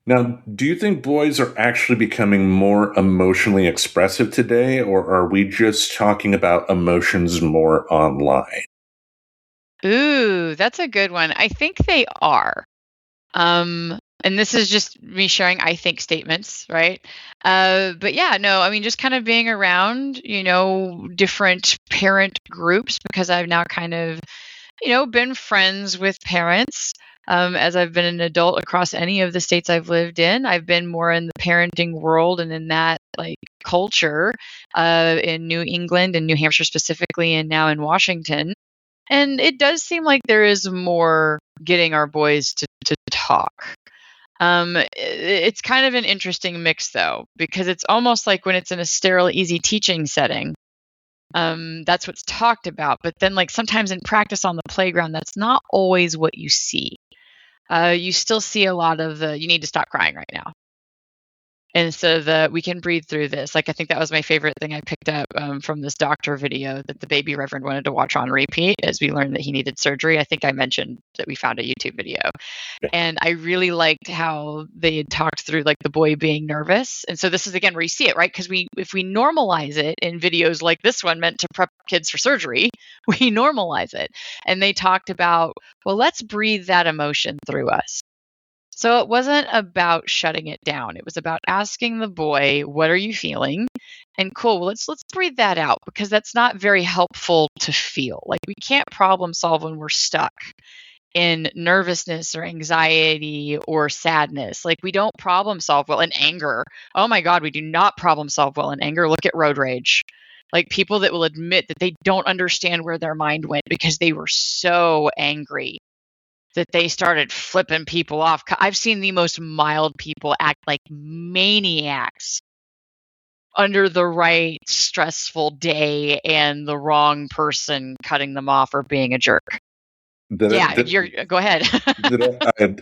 Now, do you think boys are actually becoming more emotionally expressive today, or are we just talking about emotions more online? Ooh, that's a good one. I think they are. And this is just me sharing I think statements, right? But yeah, no, I mean, just kind of being around, different parent groups because I've now kind of, been friends with parents. As I've been an adult across any of the states I've lived in, I've been more in the parenting world and in that like culture in New England and New Hampshire specifically, and now in Washington. And it does seem like there is more getting our boys to talk. It's kind of an interesting mix though, because it's almost like when it's in a sterile, easy teaching setting, that's what's talked about. But then like sometimes in practice on the playground, that's not always what you see. You still see a lot of the, you need to stop crying right now. And so that we can breathe through this. Like, I think that was my favorite thing I picked up from this doctor video that the baby Reverend wanted to watch on repeat as we learned that he needed surgery. I think I mentioned that we found a YouTube video. Yeah. And I really liked how they had talked through like the boy being nervous. And so this is again where you see it, right? Because if we normalize it in videos like this one meant to prep kids for surgery, we normalize it. And they talked about, well, let's breathe that emotion through us. So it wasn't about shutting it down. It was about asking the boy, "What are you feeling?" And cool, well, let's breathe that out because that's not very helpful to feel. Like we can't problem solve when we're stuck in nervousness or anxiety or sadness. Like we don't problem solve well in anger. Oh my God, we do not problem solve well in anger. Look at road rage. Like people that will admit that they don't understand where their mind went because they were so angry that they started flipping people off. I've seen the most mild people act like maniacs under the right stressful day and the wrong person cutting them off or being a jerk. Go ahead.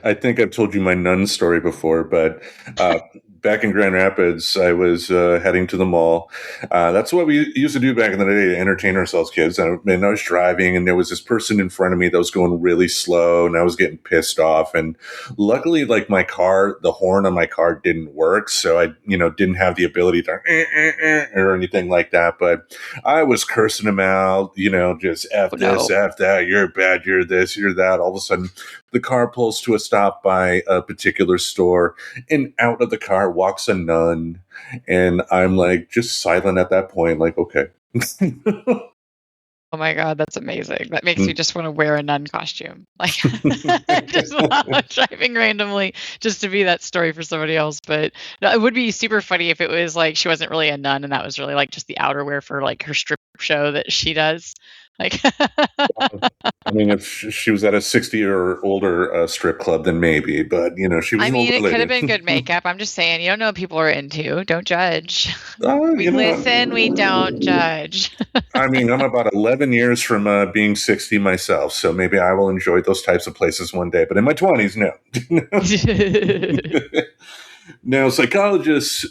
I think I've told you my nun story before, but back in Grand Rapids, I was heading to the mall. That's what we used to do back in the day to entertain ourselves, kids. And I was driving, and there was this person in front of me that was going really slow, and I was getting pissed off. And luckily, like the horn on my car didn't work, so I, didn't have the ability to or anything like that. But I was cursing him out, just F this, F that, you're bad, you're this, you're that. All of a sudden, the car pulls to a stop by a particular store, and out of the car walks a nun. And I'm like, just silent at that point, like, okay. Oh my God, that's amazing. That makes me just want to wear a nun costume. Like, just driving randomly just to be that story for somebody else. But no, it would be super funny if it was like she wasn't really a nun and that was really like just the outerwear for like her strip show that she does. Like, I mean, if she was at a 60 or older strip club, then maybe. But she was. I mean, it could have been good makeup. I'm just saying, you don't know what people are into. Don't judge. We listen, we don't judge. I mean, I'm about 11 years from being 60 myself, so maybe I will enjoy those types of places one day. But in my 20s, no. Now, psychologists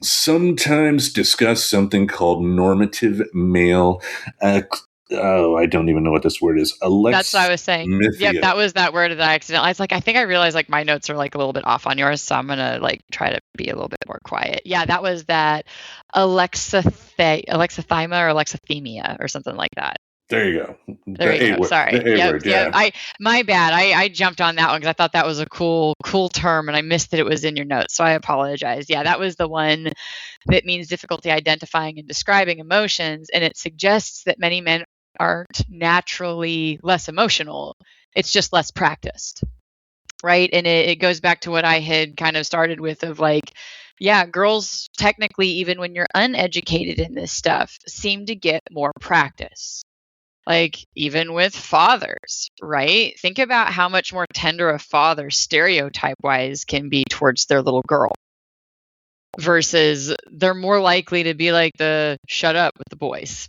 sometimes discuss something called normative male. I don't even know what this word is. That's what I was saying. Yep, that was that word that I accidentally. I think I realized like my notes are like a little bit off on yours, so I'm gonna like try to be a little bit more quiet. Yeah, that was that alexithymia or alexithymia or something like that. There you go. There you go. Sorry. Yep. My bad. I jumped on that one because I thought that was a cool term, and I missed that it was in your notes. So I apologize. Yeah, that was the one that means difficulty identifying and describing emotions, and it suggests that many men aren't naturally less emotional. It's just less practiced. Right. And it goes back to what I had kind of started with of like, yeah, girls technically, even when you're uneducated in this stuff, seem to get more practice. Like even with fathers, right? Think about how much more tender a father stereotype wise can be towards their little girl versus they're more likely to be like the shut up with the boys.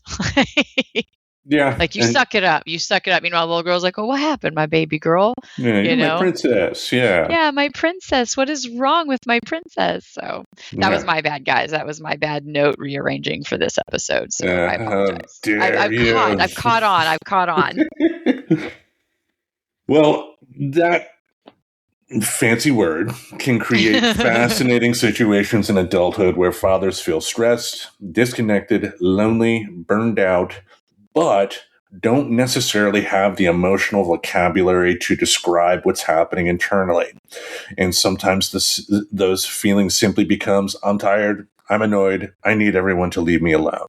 Yeah. Like you suck it up. You suck it up. Meanwhile, the little girl's like, oh, what happened, my baby girl? Yeah, you're my princess. Yeah. Yeah, my princess. What is wrong with my princess? So that was my bad, guys. That was my bad note rearranging for this episode. So I apologize. I've caught on. Well, that fancy word can create fascinating situations in adulthood where fathers feel stressed, disconnected, lonely, burned out, but don't necessarily have the emotional vocabulary to describe what's happening internally. And sometimes those feelings simply becomes, I'm tired, I'm annoyed, I need everyone to leave me alone.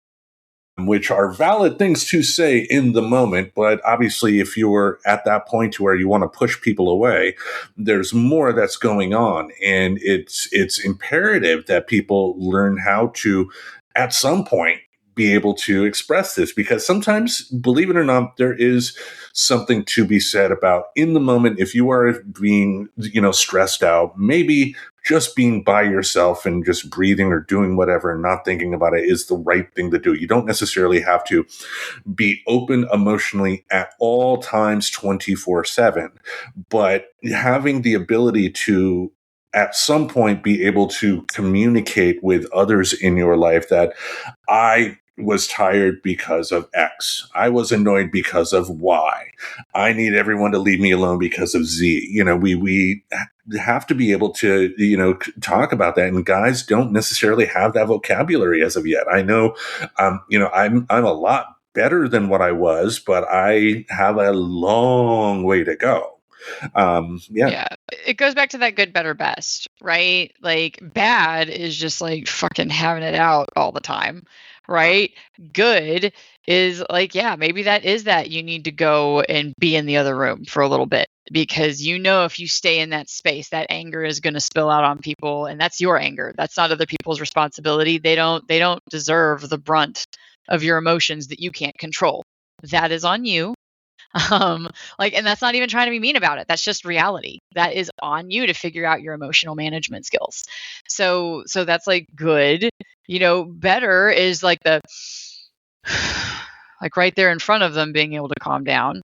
Which are valid things to say in the moment, but obviously if you're at that point to where you want to push people away, there's more that's going on. And it's imperative that people learn how to, at some point, be able to express this, because sometimes, believe it or not, there is something to be said about in the moment. If you are being, stressed out, maybe just being by yourself and just breathing or doing whatever and not thinking about it is the right thing to do. You don't necessarily have to be open emotionally at all times 24/7, but having the ability to at some point be able to communicate with others in your life that I was tired because of X. I was annoyed because of Y. I need everyone to leave me alone because of Z. We have to be able to, talk about that. And guys don't necessarily have that vocabulary as of yet. I know, I'm a lot better than what I was, but I have a long way to go. Yeah. Yeah. It goes back to that good, better, best, right? Like bad is just like fucking having it out all the time, right? Good is like, yeah, maybe that is that you need to go and be in the other room for a little bit because if you stay in that space, that anger is going to spill out on people and that's your anger. That's not other people's responsibility. They don't deserve the brunt of your emotions that you can't control. That is on you. And that's not even trying to be mean about it. That's just reality. That is on you to figure out your emotional management skills. So that's like good. Better is like the like right there in front of them being able to calm down.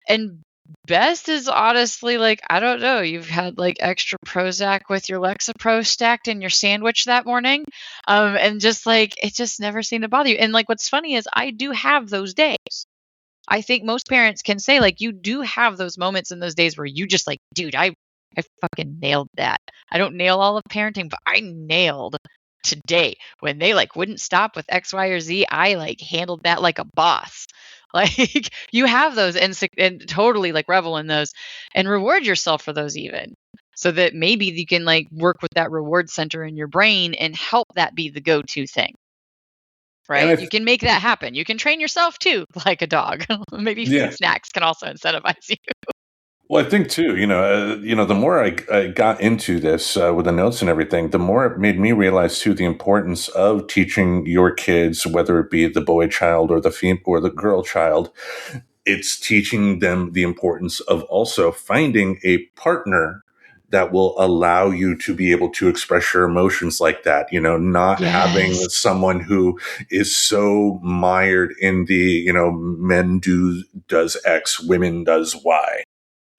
And best is honestly like, I don't know, you've had like extra Prozac with your Lexapro stacked in your sandwich that morning. And just like it just never seemed to bother you. And like what's funny is I do have those days. I think most parents can say, like, you do have those moments in those days where you just like, dude, I fucking nailed that. I don't nail all of parenting, but I nailed today when they like wouldn't stop with X, Y, or Z. I like handled that like a boss. Like you have those and totally like revel in those and reward yourself for those even. So that maybe you can like work with that reward center in your brain and help that be the go-to thing. And Right? You can make that happen. You can train yourself too, like a dog. Maybe food yeah. snacks can also incentivize you. Well, I think too, the more I got into this with the notes and everything, the more it made me realize too the importance of teaching your kids, whether it be the boy child or or the girl child. It's teaching them the importance of also finding a partner that will allow you to be able to express your emotions like that, not having Yes. someone who is so mired in the, men does X, women does Y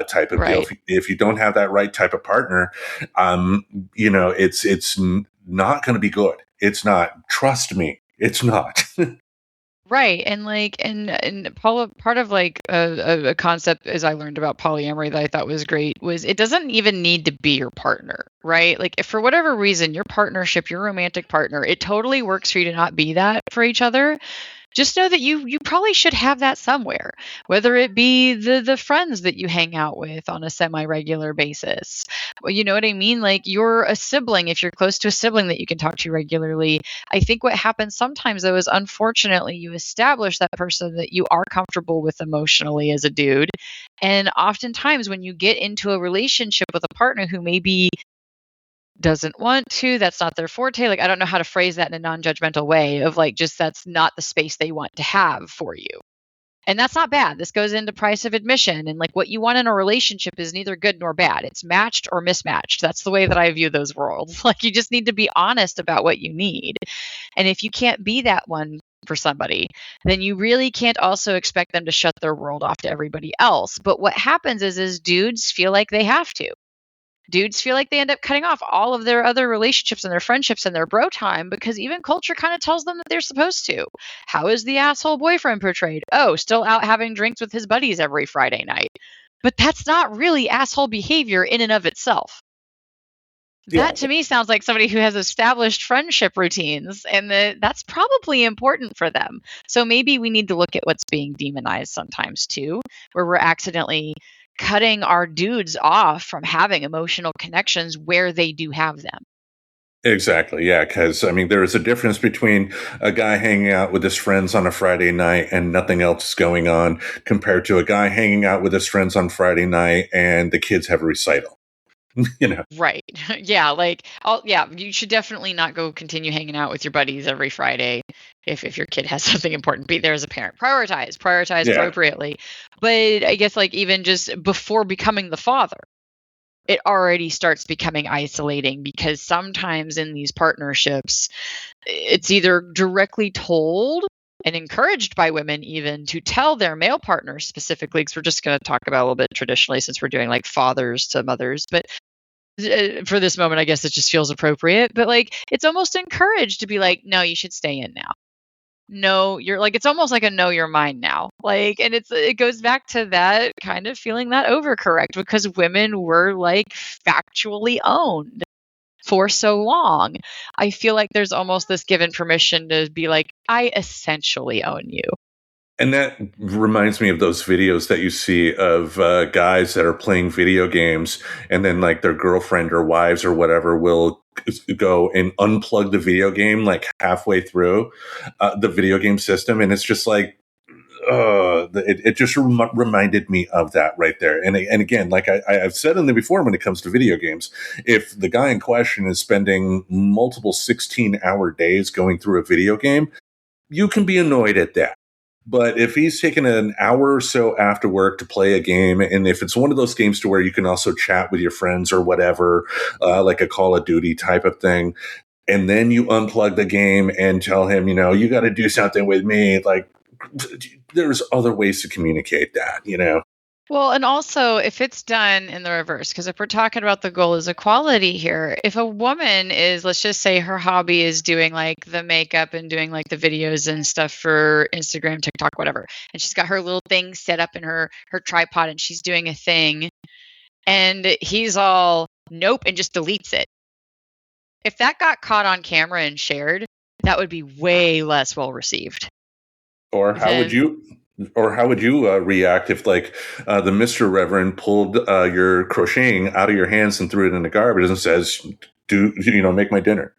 type of deal. Right. If you don't have that right type of partner, it's not going to be good. It's not. Trust me, it's not. Right. And like and part of like a concept as I learned about polyamory that I thought was great was it doesn't even need to be your partner, right? Like if for whatever reason your partnership, your romantic partner, it totally works for you to not be that for each other. Just know that you probably should have that somewhere, whether it be the friends that you hang out with on a semi-regular basis. Well, you know what I mean? Like you're a sibling, if you're close to a sibling that you can talk to regularly. I think what happens sometimes though is unfortunately you establish that person that you are comfortable with emotionally as a dude. And oftentimes when you get into a relationship with a partner who maybe doesn't want to, that's not their forte. Like, I don't know how to phrase that in a non judgmental way of like, just that's not the space they want to have for you. And that's not bad. This goes into price of admission. And like what you want in a relationship is neither good nor bad. It's matched or mismatched. That's the way that I view those worlds. Like, you just need to be honest about what you need. And if you can't be that one for somebody, then you really can't also expect them to shut their world off to everybody else. But what happens is dudes feel like they have to. Dudes feel like they end up cutting off all of their other relationships and their friendships and their bro time because even culture kind of tells them that they're supposed to. How is the asshole boyfriend portrayed? Oh, still out having drinks with his buddies every Friday night. But that's not really asshole behavior in and of itself. Yeah. That to me sounds like somebody who has established friendship routines and that's probably important for them. So maybe we need to look at what's being demonized sometimes too, where we're accidentally cutting our dudes off from having emotional connections where they do have them. Exactly. Yeah. Because, there is a difference between a guy hanging out with his friends on a Friday night and nothing else is going on compared to a guy hanging out with his friends on Friday night and the kids have a recital. Right. Yeah, you should definitely not go continue hanging out with your buddies every Friday if your kid has something important. Be there as a parent. Prioritize Yeah. appropriately. But I guess like even just before becoming the father, it already starts becoming isolating because sometimes in these partnerships, it's either directly told and encouraged by women even to tell their male partners specifically, because we're just going to talk about a little bit traditionally since we're doing like fathers to mothers, but For this moment, I guess it just feels appropriate, but like it's almost encouraged to be like, no, you should stay in now. No, you're like, it's almost like a know your mind now. Like, and it goes back to that kind of feeling that overcorrect because women were like factually owned for so long. I feel like there's almost this given permission to be like, I essentially own you. And that reminds me of those videos that you see of guys that are playing video games, and then like their girlfriend or wives or whatever will go and unplug the video game like halfway through the video game system, and it's just like, it just reminded me of that right there. And again, like I've said in the before, when it comes to video games, if the guy in question is spending multiple 16-hour days going through a video game, you can be annoyed at that. But if he's taken an hour or so after work to play a game, and if it's one of those games to where you can also chat with your friends or whatever, like a Call of Duty type of thing, and then you unplug the game and tell him, you got to do something with me, like there's other ways to communicate that. Well, and also if it's done in the reverse, because if we're talking about the goal is equality here, if a woman is, let's just say her hobby is doing like the makeup and doing like the videos and stuff for Instagram, TikTok, whatever, and she's got her little thing set up in her tripod and she's doing a thing, and he's all nope and just deletes it. If that got caught on camera and shared, that would be way less well received. Or how would you react if, like, the Mr. Reverend pulled your crocheting out of your hands and threw it in the garbage and says, make my dinner?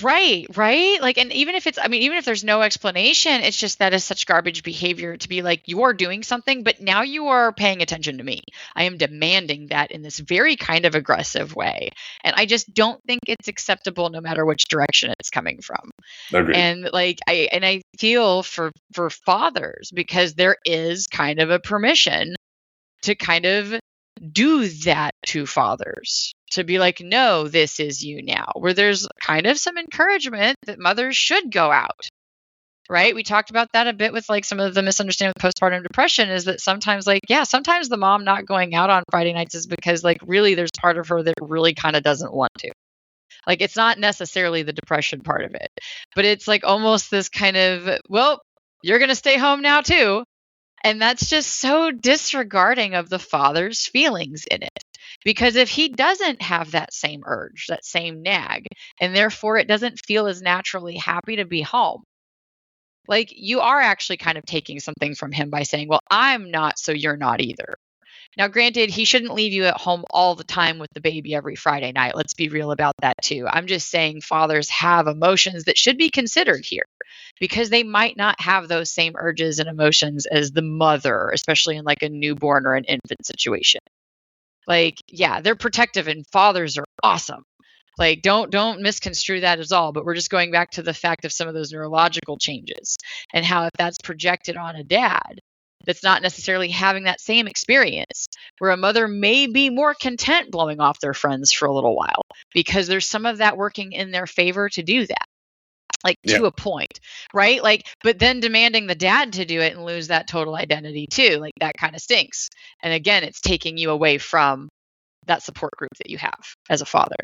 Right. Like, and even if even if there's no explanation, it's just that is such garbage behavior to be like, you are doing something, but now you are paying attention to me. I am demanding that in this very kind of aggressive way. And I just don't think it's acceptable no matter which direction it's coming from. Agreed. And like, I feel for fathers because there is kind of a permission to kind of do that to fathers, to be like, no, this is you now, where there's kind of some encouragement that mothers should go out, right? We talked about that a bit with like some of the misunderstanding with postpartum depression is that sometimes like, yeah, sometimes the mom not going out on Friday nights is because like really there's part of her that really kind of doesn't want to. Like, it's not necessarily the depression part of it, but it's like almost this kind of, well, you're going to stay home now too. And that's just so disregarding of the father's feelings in it. Because if he doesn't have that same urge, that same nag, and therefore it doesn't feel as naturally happy to be home, like you are actually kind of taking something from him by saying, well, I'm not, so you're not either. Now, granted, he shouldn't leave you at home all the time with the baby every Friday night. Let's be real about that too. I'm just saying fathers have emotions that should be considered here because they might not have those same urges and emotions as the mother, especially in like a newborn or an infant situation. Like, yeah, they're protective and fathers are awesome. Like, don't misconstrue that at all. But we're just going back to the fact of some of those neurological changes and how if that's projected on a dad, that's not necessarily having that same experience, where a mother may be more content blowing off their friends for a little while because there's some of that working in their favor to do that, like to a point, right? Like, but then demanding the dad to do it and lose that total identity too, like that kind of stinks. And again, it's taking you away from that support group that you have as a father.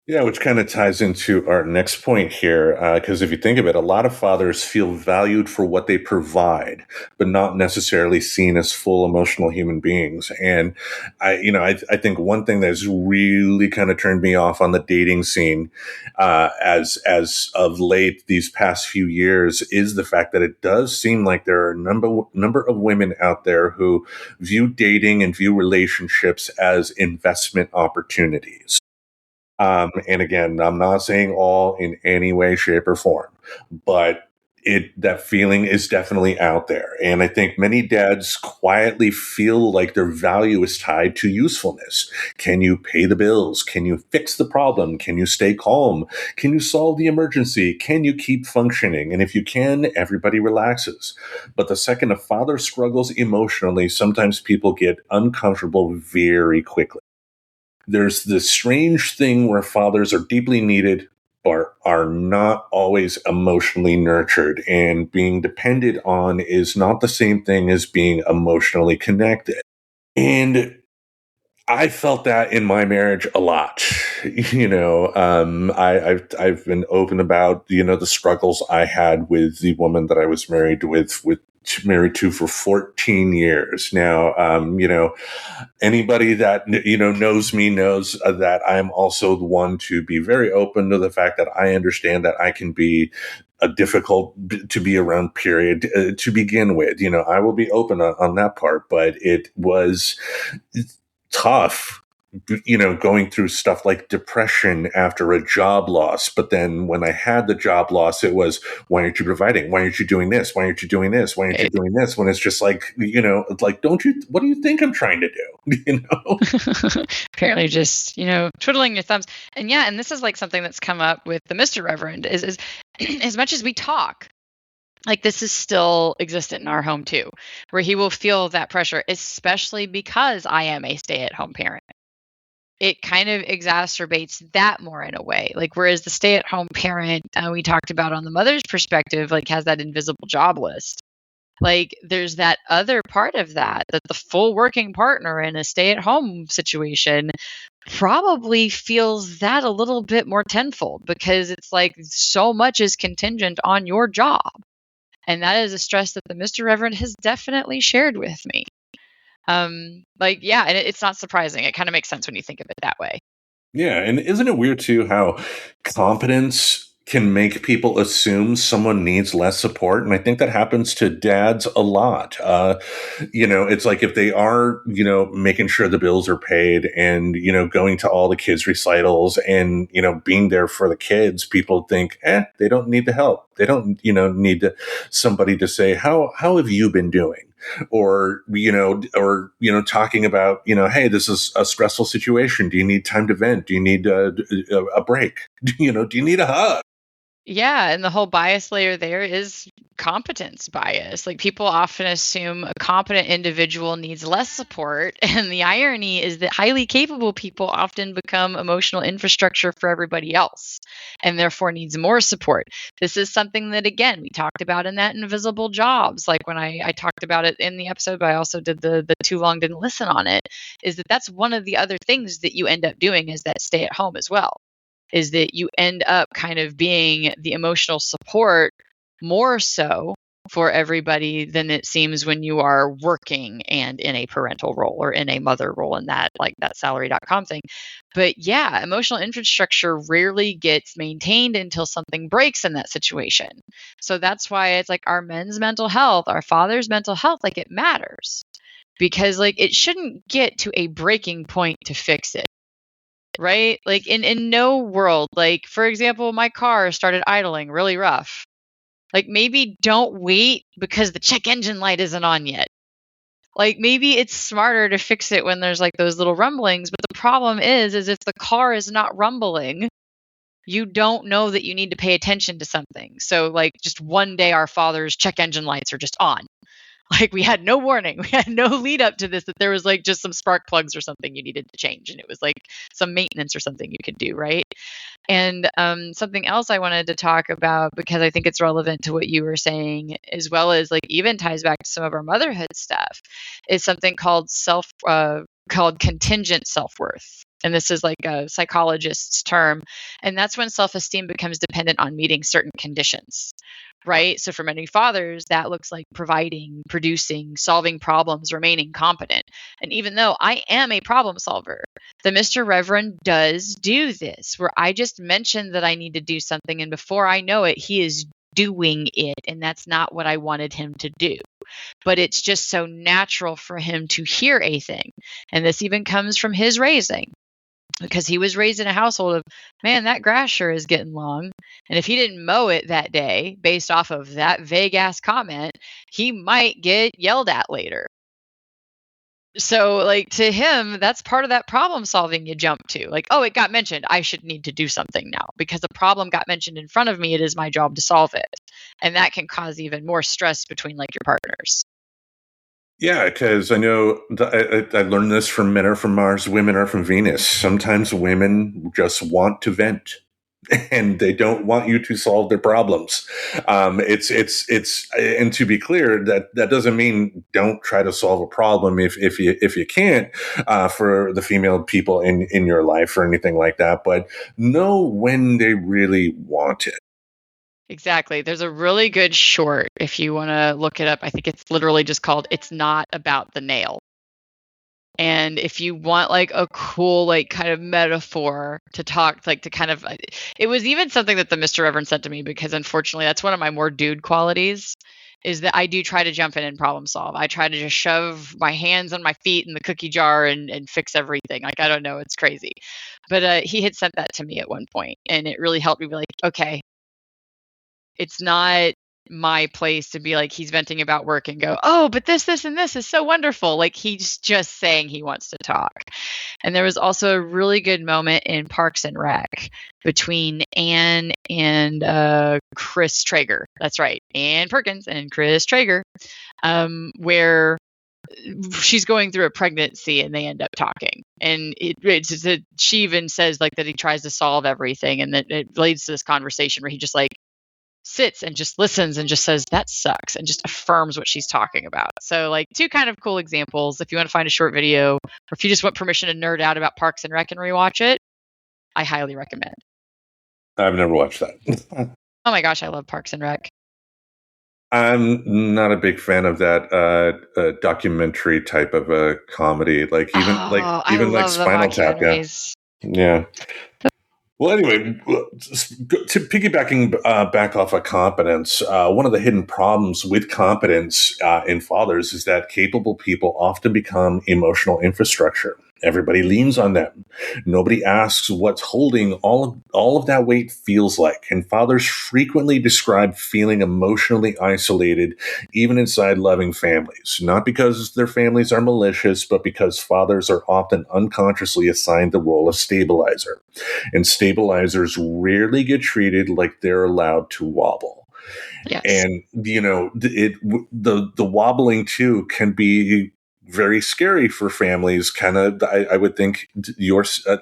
Yeah, which kind of ties into our next point here, because if you think of it, a lot of fathers feel valued for what they provide, but not necessarily seen as full emotional human beings. And I think one thing that's really kind of turned me off on the dating scene, as of late these past few years, is the fact that it does seem like there are a number of women out there who view dating and view relationships as investment opportunities. And again, I'm not saying all in any way, shape, or form, but that feeling is definitely out there. And I think many dads quietly feel like their value is tied to usefulness. Can you pay the bills? Can you fix the problem? Can you stay calm? Can you solve the emergency? Can you keep functioning? And if you can, everybody relaxes. But the second a father struggles emotionally, sometimes people get uncomfortable very quickly. There's this strange thing where fathers are deeply needed, but are not always emotionally nurtured. And being depended on is not the same thing as being emotionally connected. And I felt that in my marriage a lot. I've been open about the struggles I had with the woman that I was married to for 14 years now. Anybody that knows me knows that I'm also the one to be very open to the fact that I understand that I can be a difficult to be around period to begin with. I will be open on that part, but it was tough, going through stuff like depression after a job loss. But then when I had the job loss, it was, why aren't you providing? Why aren't you doing this? Why aren't you doing this? Why aren't you doing this? When it's just like, it's like, what do you think I'm trying to do? Apparently just, twiddling your thumbs. And yeah, and this is like something that's come up with the Mr. Reverend is as much as we talk, like this is still existent in our home too, where he will feel that pressure, especially because I am a stay-at-home parent. It kind of exacerbates that more in a way. Like, whereas the stay-at-home parent we talked about on the mother's perspective, like has that invisible job list. Like, there's that other part of that the full working partner in a stay-at-home situation probably feels that a little bit more tenfold, because it's like so much is contingent on your job. And that is a stress that the Mr. Reverend has definitely shared with me. Yeah, and it's not surprising. It kind of makes sense when you think of it that way. Yeah, and isn't it weird too how competence can make people assume someone needs less support? And I think that happens to dads a lot. It's like if they are, making sure the bills are paid and, going to all the kids' recitals and, being there for the kids, people think, they don't need the help. They don't, need somebody to say, how have you been doing? Or talking about, hey, this is a stressful situation. Do you need time to vent? Do you need a break? Do you need a hug? Yeah, and the whole bias layer there is competence bias. Like, people often assume a competent individual needs less support, and the irony is that highly capable people often become emotional infrastructure for everybody else and therefore needs more support. This is something that, again, we talked about in that invisible jobs. Like when I talked about it in the episode, but I also did the too long didn't listen on it, is that's one of the other things that you end up doing is that stay at home as well, is that you end up kind of being the emotional support more so for everybody than it seems when you are working and in a parental role or in a mother role, in that, like that salary.com thing. But yeah, emotional infrastructure rarely gets maintained until something breaks in that situation. So that's why it's like our men's mental health, our father's mental health, like it matters, because like it shouldn't get to a breaking point to fix it. Right? Like in no world, like for example, my car started idling really rough. Like, maybe don't wait because the check engine light isn't on yet. Like, maybe it's smarter to fix it when there's like those little rumblings, but the problem is if the car is not rumbling, you don't know that you need to pay attention to something. So like just one day our father's check engine lights are just on. Like, we had no warning. We had no lead up to this, that there was like just some spark plugs or something you needed to change. And it was like some maintenance or something you could do, right? And something else I wanted to talk about, because I think it's relevant to what you were saying, as well as like even ties back to some of our motherhood stuff, is something called called contingent self-worth. And this is like a psychologist's term. And that's when self-esteem becomes dependent on meeting certain conditions. Right. So for many fathers, that looks like providing, producing, solving problems, remaining competent. And even though I am a problem solver, the Mr. Reverend does do this, where I just mentioned that I need to do something, and before I know it, he is doing it. And that's not what I wanted him to do. But it's just so natural for him to hear a thing. And this even comes from his raising, because he was raised in a household of, man, that grass sure is getting long. And if he didn't mow it that day, based off of that vague ass comment, he might get yelled at later. So, like, to him, that's part of that problem solving you jump to. Like, oh, it got mentioned. I should need to do something now because the problem got mentioned in front of me. It is my job to solve it. And that can cause even more stress between like your partners. Yeah, because I know I learned this from men are from Mars, women are from Venus. Sometimes women just want to vent. and they don't want you to solve their problems. And to be clear, that doesn't mean don't try to solve a problem if you can't, for the female people in your life or anything like that. But know when they really want it. Exactly. There's a really good short if you want to look it up. I think it's literally just called "It's Not About the Nail." And if you want like a cool like kind of metaphor to talk like to kind of it was even something that the Mr. Reverend sent to me, because unfortunately that's one of my more dude qualities, is that I do try to jump in and problem solve. I try to just shove my hands on my feet in the cookie jar and fix everything. Like, I don't know, it's crazy. But he had sent that to me at one point, and it really helped me be like, okay, it's not my place to be like he's venting about work and go, oh, but this and this is so wonderful. Like, he's just saying he wants to talk. And there was also a really good moment in Parks and Rec between Anne and Chris Traeger. That's right, Anne Perkins and Chris Traeger, where she's going through a pregnancy and they end up talking. And she even says like that he tries to solve everything, and that it leads to this conversation where he just like sits and just listens and just says that sucks and just affirms what she's talking about. So like two kind of cool examples. If you want to find a short video, or if you just want permission to nerd out about Parks and Rec and rewatch it, I highly recommend. I've never watched that. Oh my gosh, I love Parks and Rec. I'm not a big fan of that documentary type of a comedy, like even I love like the Spinal Tap. Yeah, documentaries. yeah. Well, anyway, to piggybacking back off of competence, one of the hidden problems with competence in fathers is that capable people often become emotional infrastructure. Everybody leans on them. Nobody asks what's holding all of that weight feels like. And fathers frequently describe feeling emotionally isolated, even inside loving families. Not because their families are malicious, but because fathers are often unconsciously assigned the role of stabilizer. And stabilizers rarely get treated like they're allowed to wobble. Yes. And the wobbling too can be very scary for families. Kind of, I would think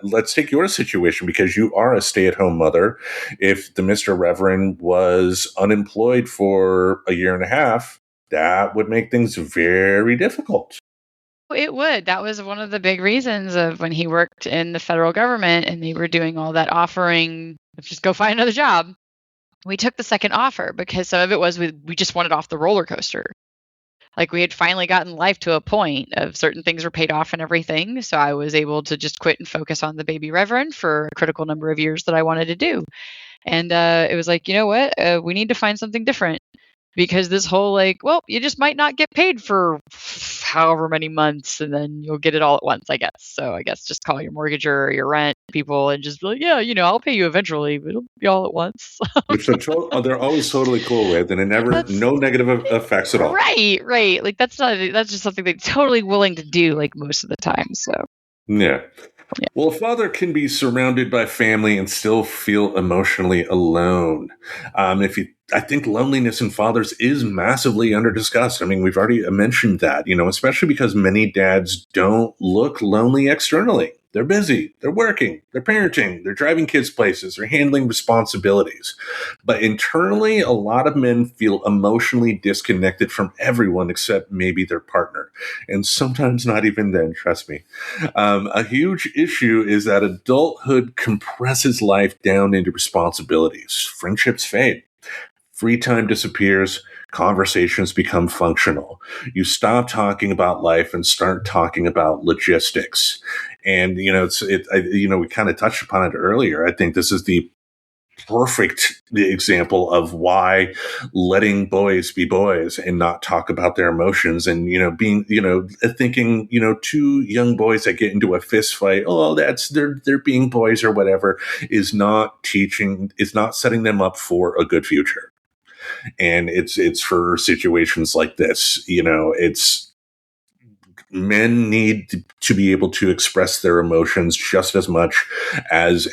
let's take your situation, because you are a stay-at-home mother. If the Mr. Reverend was unemployed for a year and a half, that would make things very difficult. It would. That was one of the big reasons of when he worked in the federal government and they were doing all that offering, just go find another job. We took the second offer because some of it was we just wanted off the roller coaster. Like, we had finally gotten life to a point of certain things were paid off and everything. So I was able to just quit and focus on the baby Reverend for a critical number of years that I wanted to do. And it was like, you know what? We need to find something different, because this whole like, well, you just might not get paid for however many months and then you'll get it all at once, I guess. So I guess just call your mortgager or your rent people and just be like, yeah, I'll pay you eventually, but it'll be all at once. Which they're always totally cool with, and it no negative effects at all. Right. Like, that's just something they're totally willing to do, like, most of the time. So Yeah. yeah. Well, a father can be surrounded by family and still feel emotionally alone. I think loneliness in fathers is massively under-discussed. I mean, we've already mentioned that, especially because many dads don't look lonely externally. They're busy, they're working, they're parenting, they're driving kids places, they're handling responsibilities. But internally, a lot of men feel emotionally disconnected from everyone except maybe their partner. And sometimes not even then, trust me. A huge issue is that adulthood compresses life down into responsibilities. Friendships fade. Free time disappears. Conversations become functional. You stop talking about life and start talking about logistics. And, we kind of touched upon it earlier. I think this is the perfect example of why letting boys be boys and not talk about their emotions, and being thinking two young boys that get into a fist fight, oh, that's they're being boys or whatever, is not setting them up for a good future. And it's for situations like this. It's men need to be able to express their emotions just as much as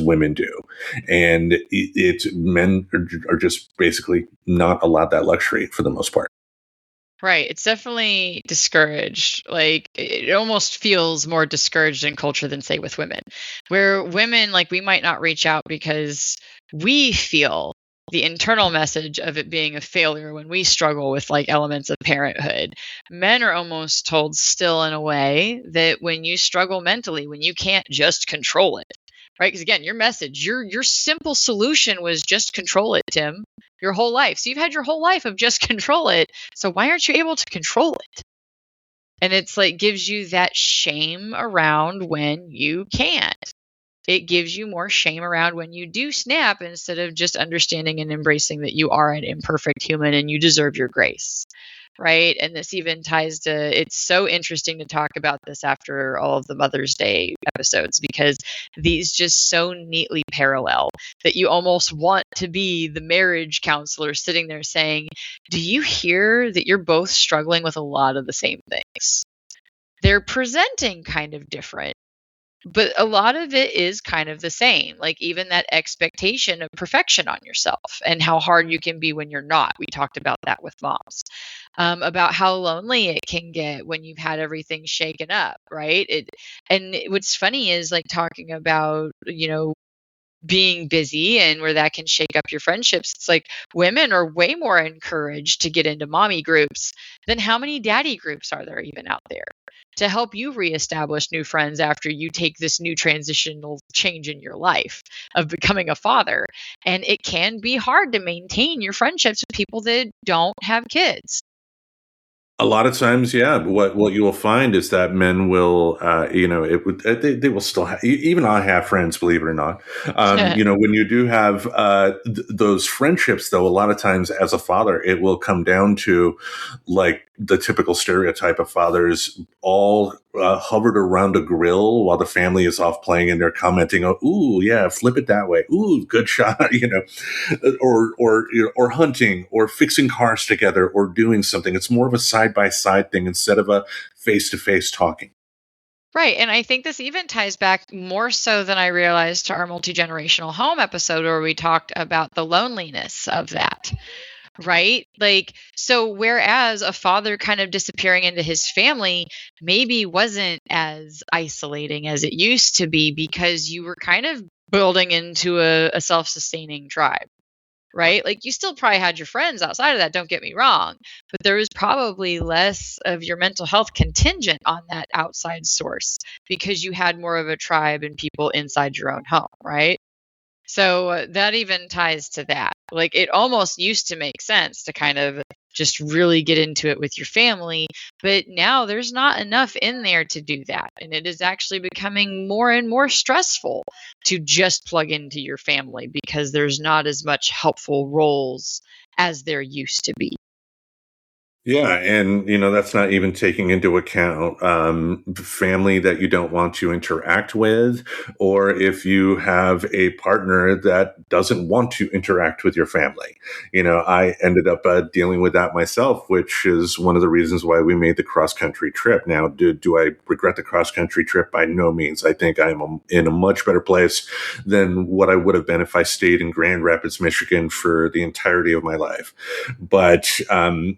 women do, and men are just basically not allowed that luxury for the most part. Right. It's definitely discouraged. Like it almost feels more discouraged in culture than say with women. Where women like we might not reach out because we feel the internal message of it being a failure when we struggle with like elements of parenthood. Men are almost told still in a way that when you struggle mentally, when you can't just control it. Right? Because again, your message, your simple solution was just control it, Tim, your whole life. So you've had your whole life of just control it, so why aren't you able to control it? And it's like gives you that shame around when you can't. It gives you more shame around when you do snap instead of just understanding and embracing that you are an imperfect human and you deserve your grace. Right. And this even ties to it's so interesting to talk about this after all of the Mother's Day episodes because these just so neatly parallel that you almost want to be the marriage counselor sitting there saying, do you hear that you're both struggling with a lot of the same things? They're presenting kind of different, but a lot of it is kind of the same. Like even that expectation of perfection on yourself and how hard you can be when you're not. We talked about that with moms, about how lonely it can get when you've had everything shaken up, right? What's funny is like talking about, being busy and where that can shake up your friendships. It's like women are way more encouraged to get into mommy groups than how many daddy groups are there even out there to help you reestablish new friends after you take this new transitional change in your life of becoming a father. And it can be hard to maintain your friendships with people that don't have kids. A lot of times, yeah. What you will find is that men will, they will still have. Even I have friends, believe it or not. When you do have those friendships, though, a lot of times as a father, it will come down to like the typical stereotype of fathers all hovered around a grill while the family is off playing and they're commenting, "Oh, ooh, yeah, flip it that way. Ooh, good shot," or hunting or fixing cars together or doing something. It's more of a side by side thing instead of a face to face talking. Right. And I think this even ties back more so than I realized to our multi generational home episode where we talked about the loneliness of that. Right. Like, so whereas a father kind of disappearing into his family maybe wasn't as isolating as it used to be because you were kind of building into a self sustaining tribe. Right? Like you still probably had your friends outside of that, don't get me wrong, but there was probably less of your mental health contingent on that outside source because you had more of a tribe and people inside your own home, right? So that even ties to that. Like it almost used to make sense to kind of just really get into it with your family, but now there's not enough in there to do that. And it is actually becoming more and more stressful to just plug into your family because there's not as much helpful roles as there used to be. Yeah, and that's not even taking into account family that you don't want to interact with, or if you have a partner that doesn't want to interact with your family. I ended up dealing with that myself, which is one of the reasons why we made the cross country trip. Now, do I regret the cross country trip? By no means. I think I'm in a much better place than what I would have been if I stayed in Grand Rapids, Michigan for the entirety of my life. But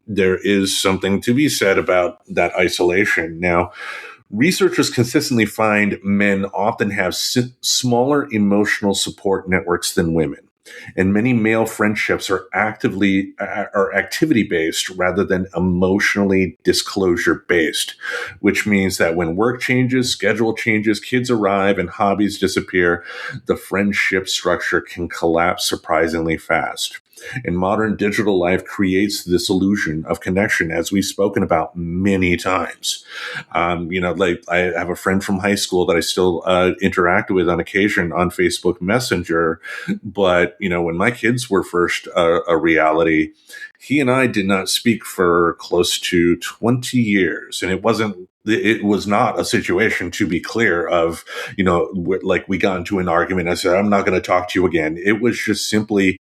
there is something to be said about that isolation. Now, researchers consistently find men often have smaller emotional support networks than women. And many male friendships are activity based rather than emotionally disclosure based, which means that when work changes, schedule changes, kids arrive, and hobbies disappear, the friendship structure can collapse surprisingly fast. And modern digital life creates this illusion of connection, as we've spoken about many times. Like I have a friend from high school that I still interact with on occasion on Facebook Messenger. But, when my kids were first a reality, he and I did not speak for close to 20 years. And it was not a situation, to be clear, of, like we got into an argument. I said, I'm not going to talk to you again. It was just simply,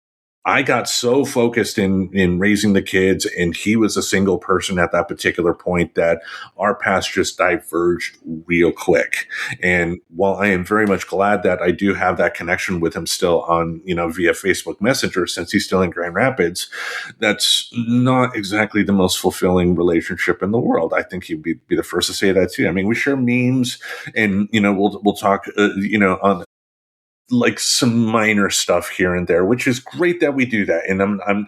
I got so focused in raising the kids, and he was a single person at that particular point, that our paths just diverged real quick. And while I am very much glad that I do have that connection with him still on, via Facebook Messenger, since he's still in Grand Rapids, that's not exactly the most fulfilling relationship in the world. I think he'd be the first to say that too. I mean, we share memes, and we'll talk, on like some minor stuff here and there, which is great that we do that. And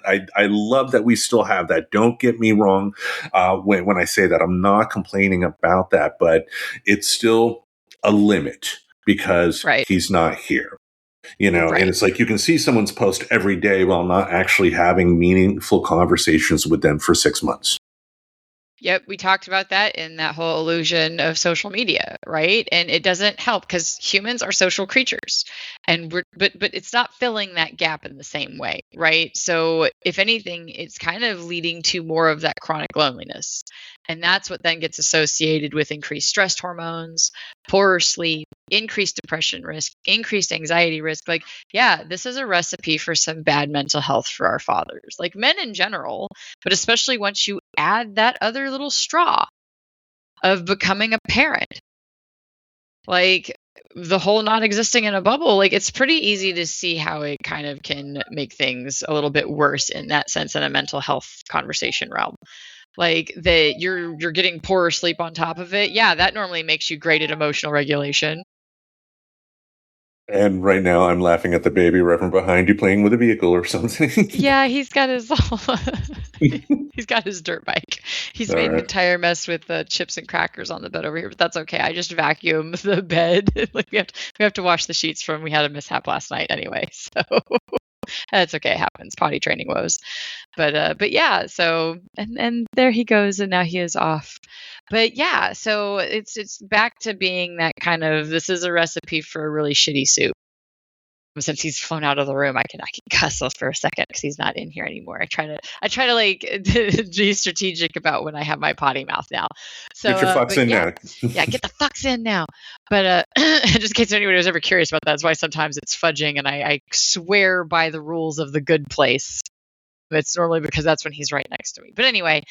I love that we still have that. Don't get me wrong. When I say that, I'm not complaining about that, but it's still a limit because Right. he's not here. Right. And it's like you can see someone's post every day while not actually having meaningful conversations with them for 6 months. Yep, we talked about that in that whole illusion of social media, right? And it doesn't help because humans are social creatures, and but it's not filling that gap in the same way, right? So if anything, it's kind of leading to more of that chronic loneliness, and that's what then gets associated with increased stress hormones, poorer sleep, increased depression risk, increased anxiety risk. Like, yeah, this is a recipe for some bad mental health for our fathers, like men in general, but especially once you add that other little straw of becoming a parent, like the whole not existing in a bubble, like it's pretty easy to see how it kind of can make things a little bit worse in that sense in a mental health conversation realm. Like that you're getting poorer sleep on top of it. Yeah, that normally makes you great at emotional regulation. And right now I'm laughing at the baby Reverend behind you playing with a vehicle or something. Yeah, he's got his he's got his dirt bike. He's All made an right. entire mess with chips and crackers on the bed over here, but that's okay. I just vacuum the bed. Like we have to wash the sheets from we had a mishap last night anyway, so that's okay. It happens. Potty training woes. But yeah. So and there he goes, and now he is off. But yeah, so it's back to being that kind of this is a recipe for a really shitty soup. Since he's flown out of the room, I can cuss us for a second because he's not in here anymore. I try to like be strategic about when I have my potty mouth now. So, Get your fucks but in yeah, now. yeah, get the fucks in now. But just in case anybody was ever curious about that, that's why sometimes it's fudging, and I swear by the rules of the good place. It's normally because that's when he's right next to me. But anyway,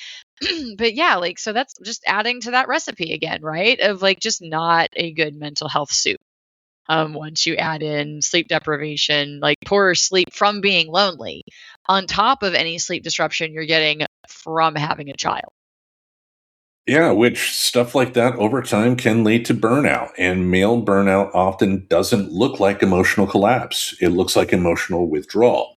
but yeah, like so that's just adding to that recipe again, right? Of like just not a good mental health soup. Once you add in sleep deprivation, like poorer sleep from being lonely, on top of any sleep disruption you're getting from having a child. Yeah, which stuff like that over time can lead to burnout. And male burnout often doesn't look like emotional collapse, it looks like emotional withdrawal.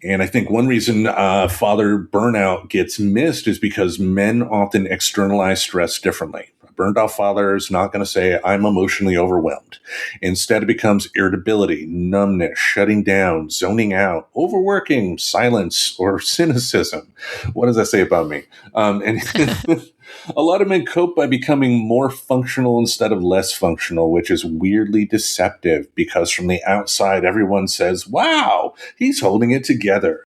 And I think one reason father burnout gets missed is because men often externalize stress differently. A burned out father is not going to say, I'm emotionally overwhelmed. Instead, it becomes irritability, numbness, shutting down, zoning out, overworking, silence, or cynicism. What does that say about me? And a lot of men cope by becoming more functional instead of less functional, which is weirdly deceptive because from the outside, everyone says, wow, he's holding it together.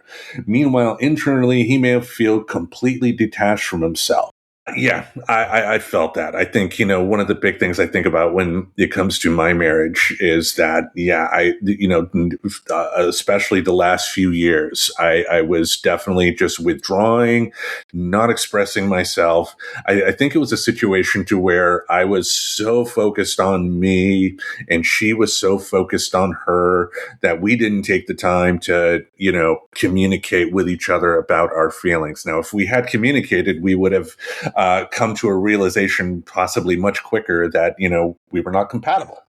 Meanwhile, internally, he may feel completely detached from himself. Yeah, I felt that. I think, one of the big things I think about when it comes to my marriage is that, especially the last few years, I was definitely just withdrawing, not expressing myself. I think it was a situation to where I was so focused on me and she was so focused on her that we didn't take the time to, communicate with each other about our feelings. Now, if we had communicated, we would have come to a realization possibly much quicker that, we were not compatible.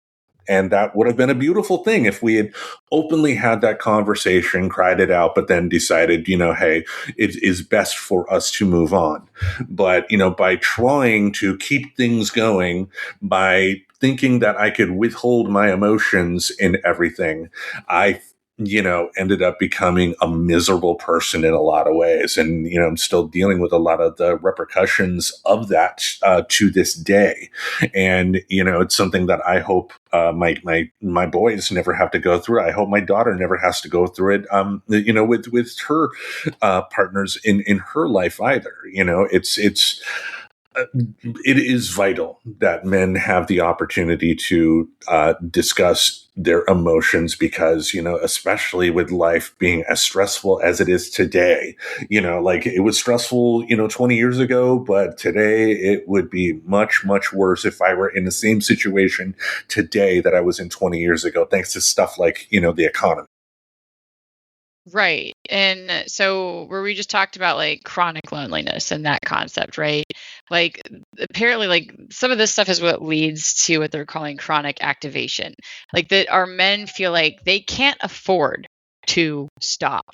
And that would have been a beautiful thing if we had openly had that conversation, cried it out, but then decided, hey, it is best for us to move on. But, by trying to keep things going, by thinking that I could withhold my emotions in everything, I ended up becoming a miserable person in a lot of ways. And, I'm still dealing with a lot of the repercussions of that to this day. And, it's something that I hope my boys never have to go through. I hope my daughter never has to go through it, with her partners in her life either. It's it is vital that men have the opportunity to discuss their emotions because, especially with life being as stressful as it is today, like it was stressful, 20 years ago, but today it would be much, much worse if I were in the same situation today that I was in 20 years ago, thanks to stuff like, the economy. Right. And so where we just talked about like chronic loneliness and that concept, right? Like apparently like some of this stuff is what leads to what they're calling chronic activation. Like that our men feel like they can't afford to stop.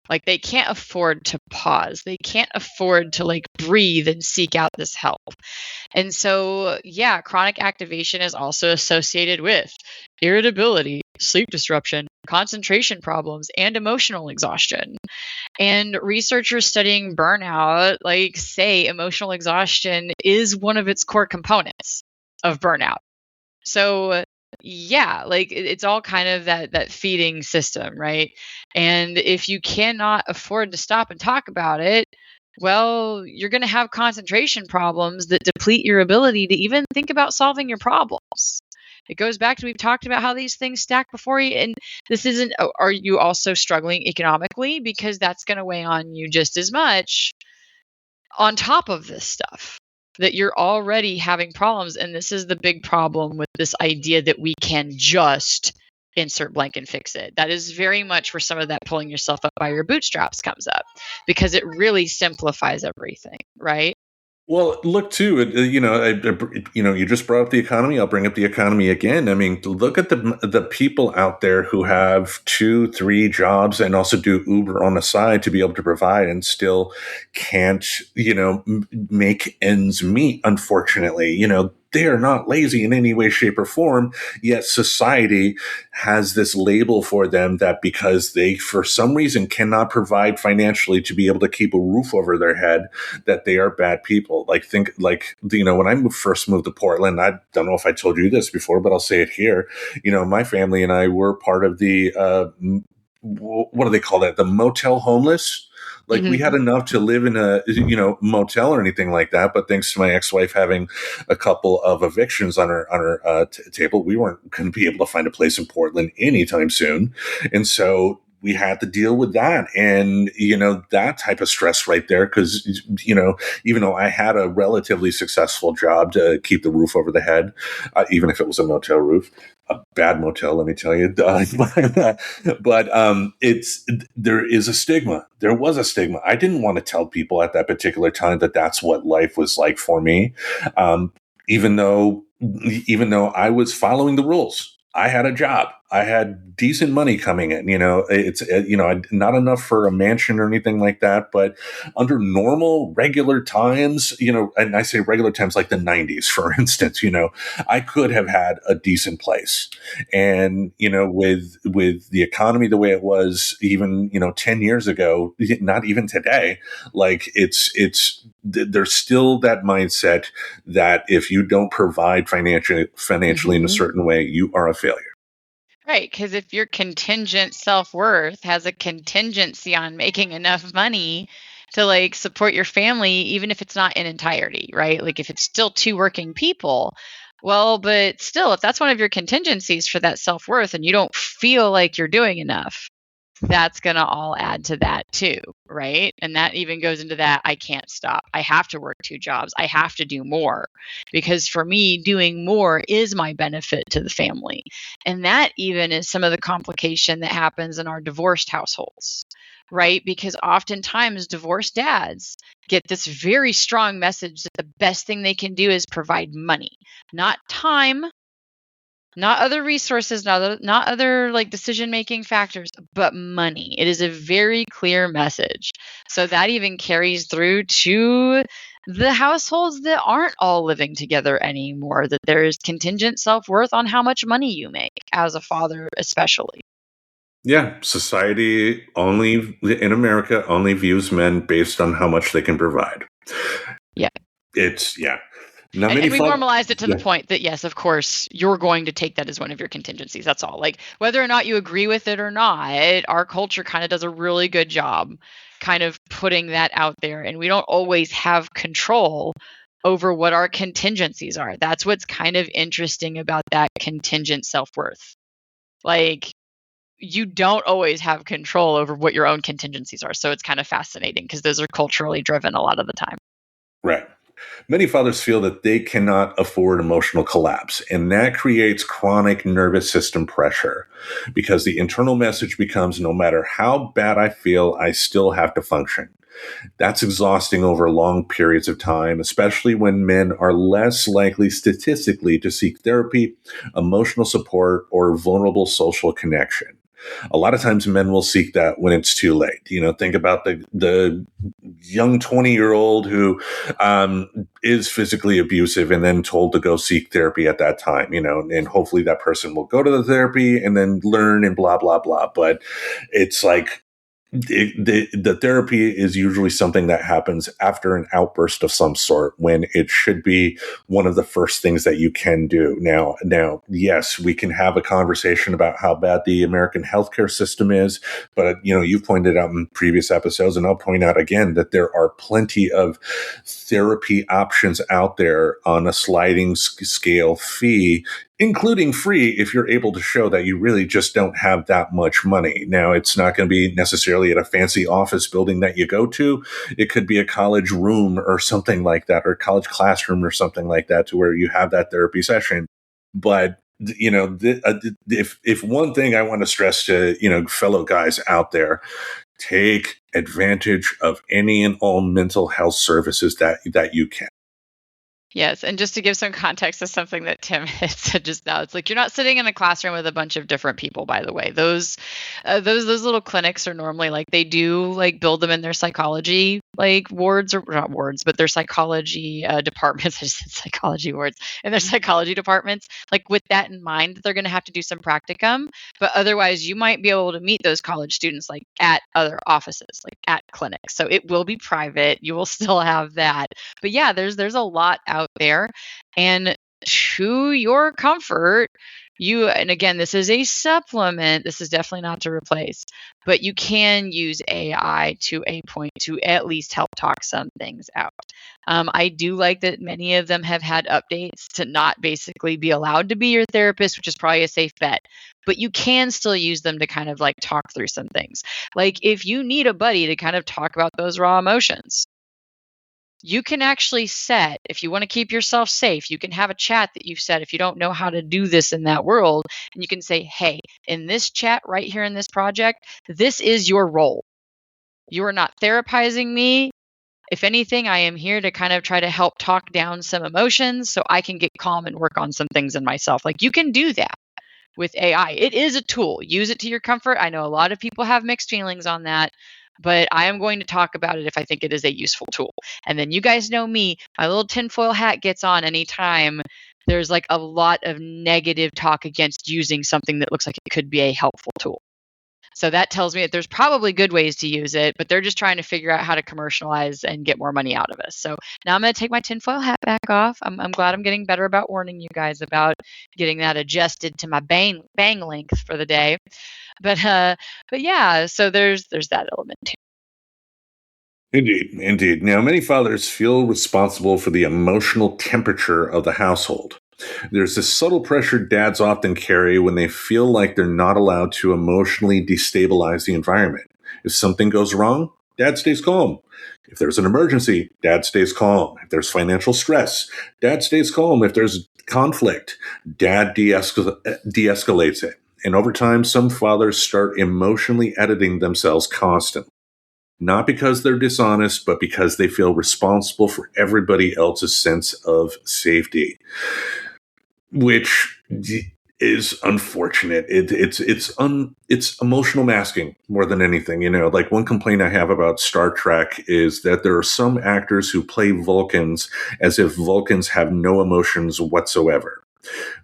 Like they can't afford to pause. They can't afford to like breathe and seek out this help. And so, yeah, chronic activation is also associated with irritability, sleep disruption, concentration problems, and emotional exhaustion. And researchers studying burnout like say emotional exhaustion is one of its core components of burnout. So yeah, like it's all kind of that feeding system, right? And if you cannot afford to stop and talk about it, well, you're going to have concentration problems that deplete your ability to even think about solving your problems. It goes back to we've talked about how these things stack before you. And this isn't, are you also struggling economically? Because that's going to weigh on you just as much on top of this stuff that you're already having problems. And this is the big problem with this idea that we can just insert blank and fix it. That is very much where some of that pulling yourself up by your bootstraps comes up because it really simplifies everything, right? Well, look too. You just brought up the economy. I'll bring up the economy again. I mean, look at the people out there who have 2, 3 jobs and also do Uber on the side to be able to provide, and still can't, make ends meet. Unfortunately, they are not lazy in any way, shape, or form. Yet society has this label for them that because they, for some reason, cannot provide financially to be able to keep a roof over their head, that they are bad people. When I first moved to Portland, I don't know if I told you this before, but I'll say it here. My family and I were part of the what do they call that? The motel homeless. Like we had Hmm. enough to live in a motel or anything like that, but thanks to my ex-wife having a couple of evictions on her table, we weren't going to be able to find a place in Portland anytime soon, and so we had to deal with that. And that type of stress right there, because even though I had a relatively successful job to keep the roof over the head, even if it was a motel roof, a bad motel, let me tell you. But there is a stigma. There was a stigma. I didn't want to tell people at that particular time that that's what life was like for me, um, even though I was following the rules. I had a job. I had decent money coming in. It's not enough for a mansion or anything like that, but under normal, regular times, and I say regular times like the '90s, for instance, I could have had a decent place. And with the economy the way it was, even 10 years ago, not even today, like there's still that mindset that if you don't provide financially in a Hmm. certain way, you are a failure. Right. Because if your contingent self worth has a contingency on making enough money to like support your family, even if it's not in entirety, right? Like if it's still two working people, well, but still, if that's one of your contingencies for that self worth and you don't feel like you're doing enough, that's going to all add to that too, right? And that even goes into that I can't stop. I have to work two jobs. I have to do more because for me, doing more is my benefit to the family. And that even is some of the complication that happens in our divorced households, right? Because oftentimes divorced dads get this very strong message that the best thing they can do is provide money, not time, not other resources, not other like decision making factors, but money. It is a very clear message. So that even carries through to the households that aren't all living together anymore, that there is contingent self-worth on how much money you make as a father especially. Yeah, society only in America only views men based on how much they can provide. Yeah. It's yeah. Now And, many and we've fathers. normalized it to the Yeah. point that, yes, of course, you're going to take that as one of your contingencies. That's all. Like, whether or not you agree with it or not, our culture kind of does a really good job kind of putting that out there. And we don't always have control over what our contingencies are. That's what's kind of interesting about that contingent self-worth. Like, you don't always have control over what your own contingencies are. So it's kind of fascinating because those are culturally driven a lot of the time. Right. Many fathers feel that they cannot afford emotional collapse, and that creates chronic nervous system pressure because the internal message becomes no matter how bad I feel, I still have to function. That's exhausting over long periods of time, especially when men are less likely statistically to seek therapy, emotional support, or vulnerable social connection. A lot of times men will seek that when it's too late. Think about the young 20-year-old who is physically abusive and then told to go seek therapy at that time, and hopefully that person will go to the therapy and then learn and blah, blah, blah. But it's like, the therapy is usually something that happens after an outburst of some sort when it should be one of the first things that you can do. Now, yes, we can have a conversation about how bad the American healthcare system is, but you've pointed out in previous episodes, and I'll point out again that there are plenty of therapy options out there on a sliding scale fee, including free if you're able to show that you really just don't have that much money. Now, it's not going to be necessarily at a fancy office building that you go to. It could be a college room or something like that, or a college classroom or something like that, to where you have that therapy session. But if one thing I want to stress to fellow guys out there, take advantage of any and all mental health services that you can. Yes, and just to give some context to something that Tim had said just now, it's like you're not sitting in a classroom with a bunch of different people. By the way, those little clinics are normally like they do like build them in their psychology like wards, or not wards, but their psychology departments. I just said psychology wards and their psychology departments. Like with that in mind, they're going to have to do some practicum, but otherwise, you might be able to meet those college students like at other offices, like at clinics. So it will be private. You will still have that, but yeah, there's a lot out there, and to your comfort, and again, this is a supplement. This is definitely not to replace, but you can use AI to a point to at least help talk some things out. I do like that many of them have had updates to not basically be allowed to be your therapist, which is probably a safe bet, but you can still use them to kind of like talk through some things. Like if you need a buddy to kind of talk about those raw emotions, you can actually set, if you want to keep yourself safe, you can have a chat that you've set if you don't know how to do this in that world. And you can say, hey, in this chat right here in this project, this is your role. You are not therapizing me. If anything, I am here to kind of try to help talk down some emotions so I can get calm and work on some things in myself. Like you can do that with AI. It is a tool. Use it to your comfort. I know a lot of people have mixed feelings on that, but I am going to talk about it if I think it is a useful tool. And then you guys know me, my little tinfoil hat gets on anytime there's like a lot of negative talk against using something that looks like it could be a helpful tool. So that tells me that there's probably good ways to use it, but they're just trying to figure out how to commercialize and get more money out of us. So now I'm going to take my tinfoil hat back off. I'm glad I'm getting better about warning you guys about getting that adjusted to my bang length for the day. But yeah, so there's that element too. Indeed. Now, many fathers feel responsible for the emotional temperature of the household. There's this subtle pressure dads often carry when they feel like they're not allowed to emotionally destabilize the environment. If something goes wrong, dad stays calm. If there's an emergency, dad stays calm. If there's financial stress, dad stays calm. If there's conflict, dad de-escalates it. And over time, some fathers start emotionally editing themselves constantly. Not because they're dishonest, but because they feel responsible for everybody else's sense of safety, which is unfortunate. It's emotional masking more than anything. Like one complaint I have about Star Trek is that there are some actors who play Vulcans as if Vulcans have no emotions whatsoever,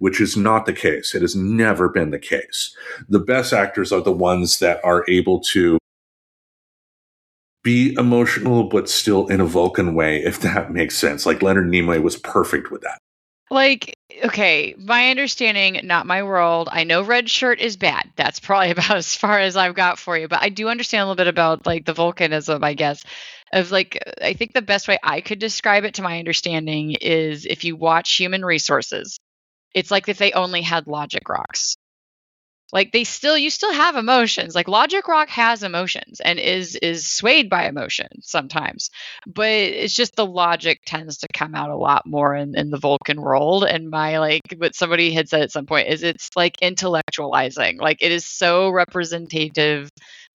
which is not the case. It has never been the case. The best actors are the ones that are able to be emotional, but still in a Vulcan way, if that makes sense. Like Leonard Nimoy was perfect with that. Like, okay, my understanding, not my world. I know red shirt is bad. That's probably about as far as I've got for you. But I do understand a little bit about like the volcanism, I guess. of like, I think the best way I could describe it to my understanding is if you watch Human Resources, it's like if they only had logic rocks. Like you still have emotions. Like Logic Rock has emotions and is swayed by emotion sometimes. But it's just the logic tends to come out a lot more in the Vulcan world. And my like what somebody had said at some point is it's like intellectualizing. Like it is so representative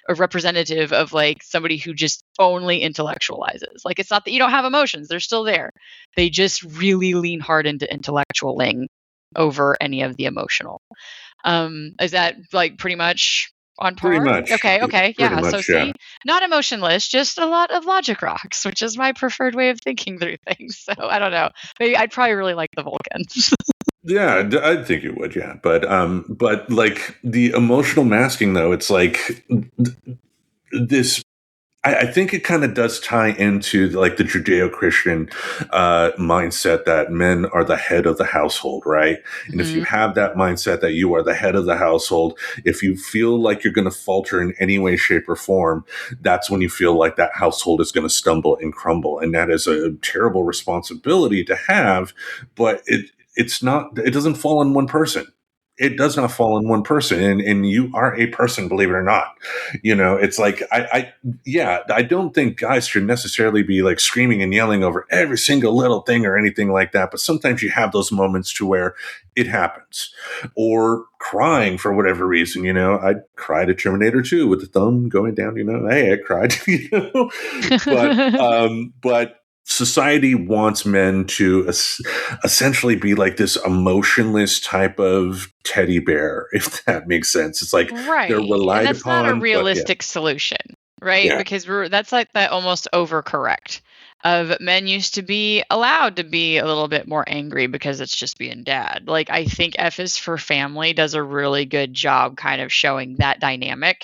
or representative of like somebody who just only intellectualizes. Like it's not that you don't have emotions, they're still there. They just really lean hard into intellectualing over any of the emotional. Is that like pretty much on Pretty par? much. Okay, Pretty yeah. So much, yeah. see, not emotionless, just a lot of logic rocks, which is my preferred way of thinking through things. So I don't know. Maybe I'd probably really like the Vulcan. Yeah, I think you would, yeah. But like the emotional masking, though, it's like this. I think it kind of does tie into like the Judeo-Christian mindset that men are the head of the household, right? And if you Mhm. have that mindset that you are the head of the household, if you feel like you're going to falter in any way, shape, or form, that's when you feel like that household is going to stumble and crumble, and that is a terrible responsibility to have. But it's not. It doesn't fall on one person. It does not fall on one person, and you are a person, believe it or not. It's like yeah, I don't think guys should necessarily be like screaming and yelling over every single little thing or anything like that. But sometimes you have those moments to where it happens, or crying for whatever reason. I cried at Terminator 2 with the thumb going down. Hey, I cried. But society wants men to essentially be like this emotionless type of teddy bear, if that makes sense. It's like they're Right. And relied that's not a upon, but yeah. realistic solution, right? Yeah. Because that's like that almost overcorrect of men used to be allowed to be a little bit more angry because it's just being dad. Like I think F is for Family does a really good job kind of showing that dynamic.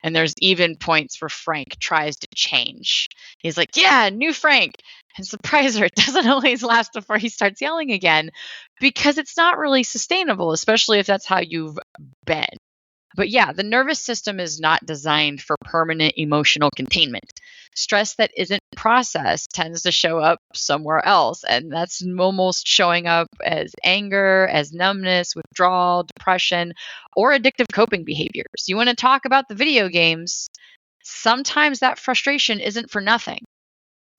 And there's even points where Frank tries to change. He's like, "Yeah, new Frank." And surprise her, it doesn't always last before he starts yelling again because it's not really sustainable, especially if that's how you've been. But yeah, the nervous system is not designed for permanent emotional containment. Stress that isn't processed tends to show up somewhere else, and that's almost showing up as anger, as numbness, withdrawal, depression, or addictive coping behaviors. You want to talk about the video games? Sometimes that frustration isn't for nothing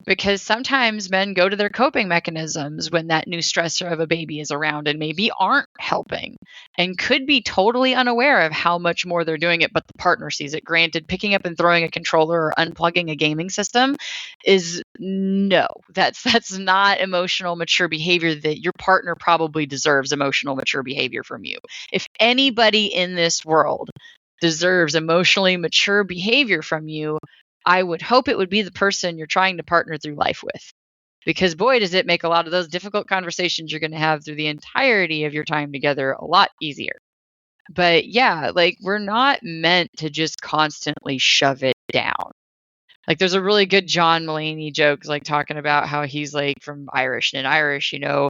because sometimes men go to their coping mechanisms when that new stressor of a baby is around and maybe aren't helping and could be totally unaware of how much more they're doing it, but the partner sees it. Granted, picking up and throwing a controller or unplugging a gaming system is no, that's not emotional mature behavior. That your partner probably deserves emotional mature behavior from you. If anybody in this world deserves emotionally mature behavior from you, I would hope it would be the person you're trying to partner through life with. Because boy, does it make a lot of those difficult conversations you're going to have through the entirety of your time together a lot easier. But yeah, like we're not meant to just constantly shove it down. Like there's a really good John Mulaney joke, like talking about how he's like from Irish, and in Irish, you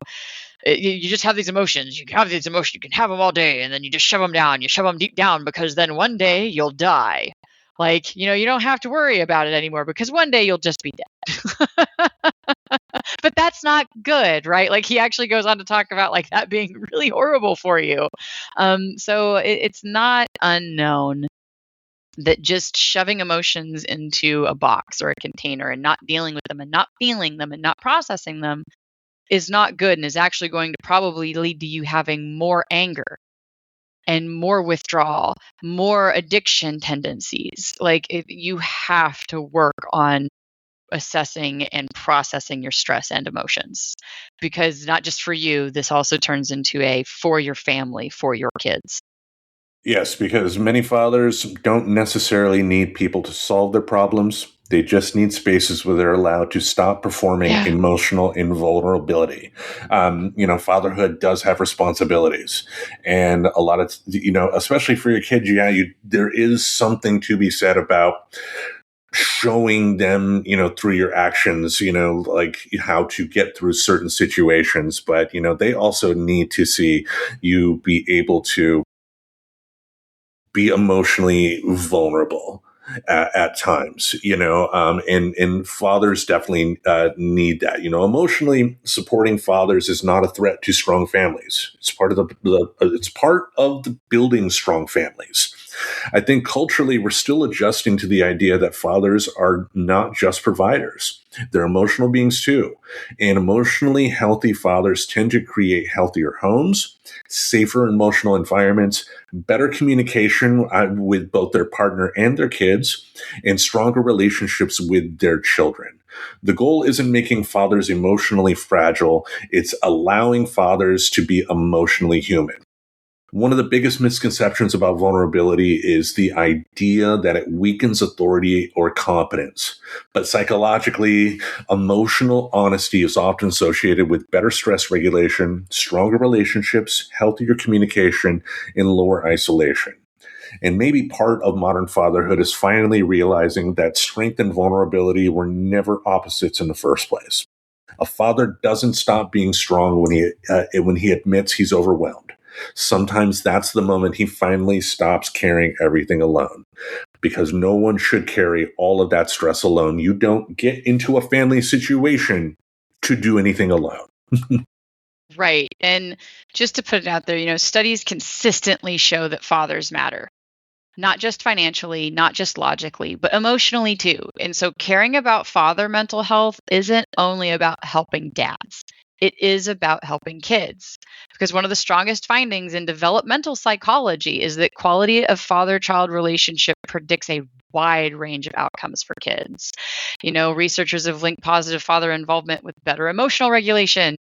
just have these emotions. You can have these emotions. You can have them all day, and then you just shove them down. You shove them deep down because then one day you'll die. Like, you don't have to worry about it anymore because one day you'll just be dead. But that's not good, right? Like he actually goes on to talk about like that being really horrible for you. So it's not unknown that just shoving emotions into a box or a container and not dealing with them and not feeling them and not processing them is not good and is actually going to probably lead to you having more anger and more withdrawal, more addiction tendencies. Like if you have to work on assessing and processing your stress and emotions because not just for you, this also turns into a for your family, for your kids. Yes, because many fathers don't necessarily need people to solve their problems. They just need spaces where they're allowed to stop performing Yeah. emotional invulnerability. Fatherhood does have responsibilities, and a lot of especially for your kids. Yeah, there is something to be said about showing them, through your actions, like how to get through certain situations. But they also need to see you be able to be emotionally vulnerable. at times, and fathers definitely need that. Emotionally supporting fathers is not a threat to strong families. It's part of it's part of the building strong families. I think culturally we're still adjusting to the idea that fathers are not just providers. They're emotional beings too. And emotionally healthy fathers tend to create healthier homes, safer emotional environments, better communication with both their partner and their kids, and stronger relationships with their children. The goal isn't making fathers emotionally fragile, it's allowing fathers to be emotionally human. One of the biggest misconceptions about vulnerability is the idea that it weakens authority or competence. But psychologically, emotional honesty is often associated with better stress regulation, stronger relationships, healthier communication, and lower isolation. And maybe part of modern fatherhood is finally realizing that strength and vulnerability were never opposites in the first place. A father doesn't stop being strong when he admits he's overwhelmed. Sometimes that's the moment he finally stops carrying everything alone, because no one should carry all of that stress alone. You don't get into a family situation to do anything alone. Right. And just to put it out there, studies consistently show that fathers matter. Not just financially, not just logically, but emotionally too. And so caring about father mental health isn't only about helping dads. It is about helping kids. Because one of the strongest findings in developmental psychology is that quality of father-child relationship predicts a wide range of outcomes for kids. Researchers have linked positive father involvement with better emotional regulation,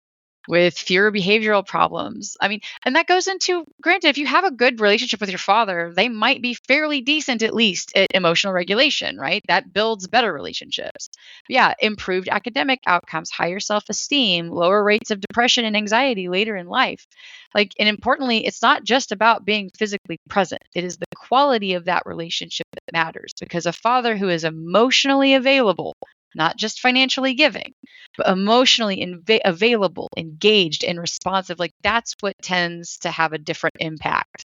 with fewer behavioral problems. And that goes into, granted, if you have a good relationship with your father, they might be fairly decent, at least at emotional regulation, right? That builds better relationships. Yeah, improved academic outcomes, higher self esteem, lower rates of depression and anxiety later in life. And importantly, it's not just about being physically present, it is the quality of that relationship that matters, because a father who is emotionally available, not just financially giving, but emotionally available, engaged, and responsive, that's what tends to have a different impact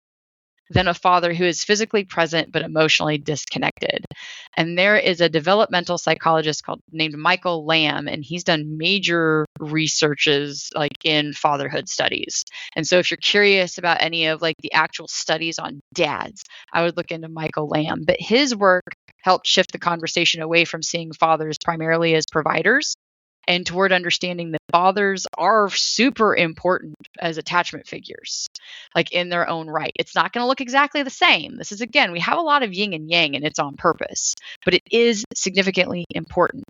than a father who is physically present but emotionally disconnected. And there is a developmental psychologist named Michael Lamb, and he's done major researches in fatherhood studies. And so if you're curious about any of the actual studies on dads, I would look into Michael Lamb. But his work helped shift the conversation away from seeing fathers primarily as providers and toward understanding that fathers are super important as attachment figures, in their own right. It's not going to look exactly the same. This is, again, we have a lot of yin and yang, and it's on purpose, but it is significantly important.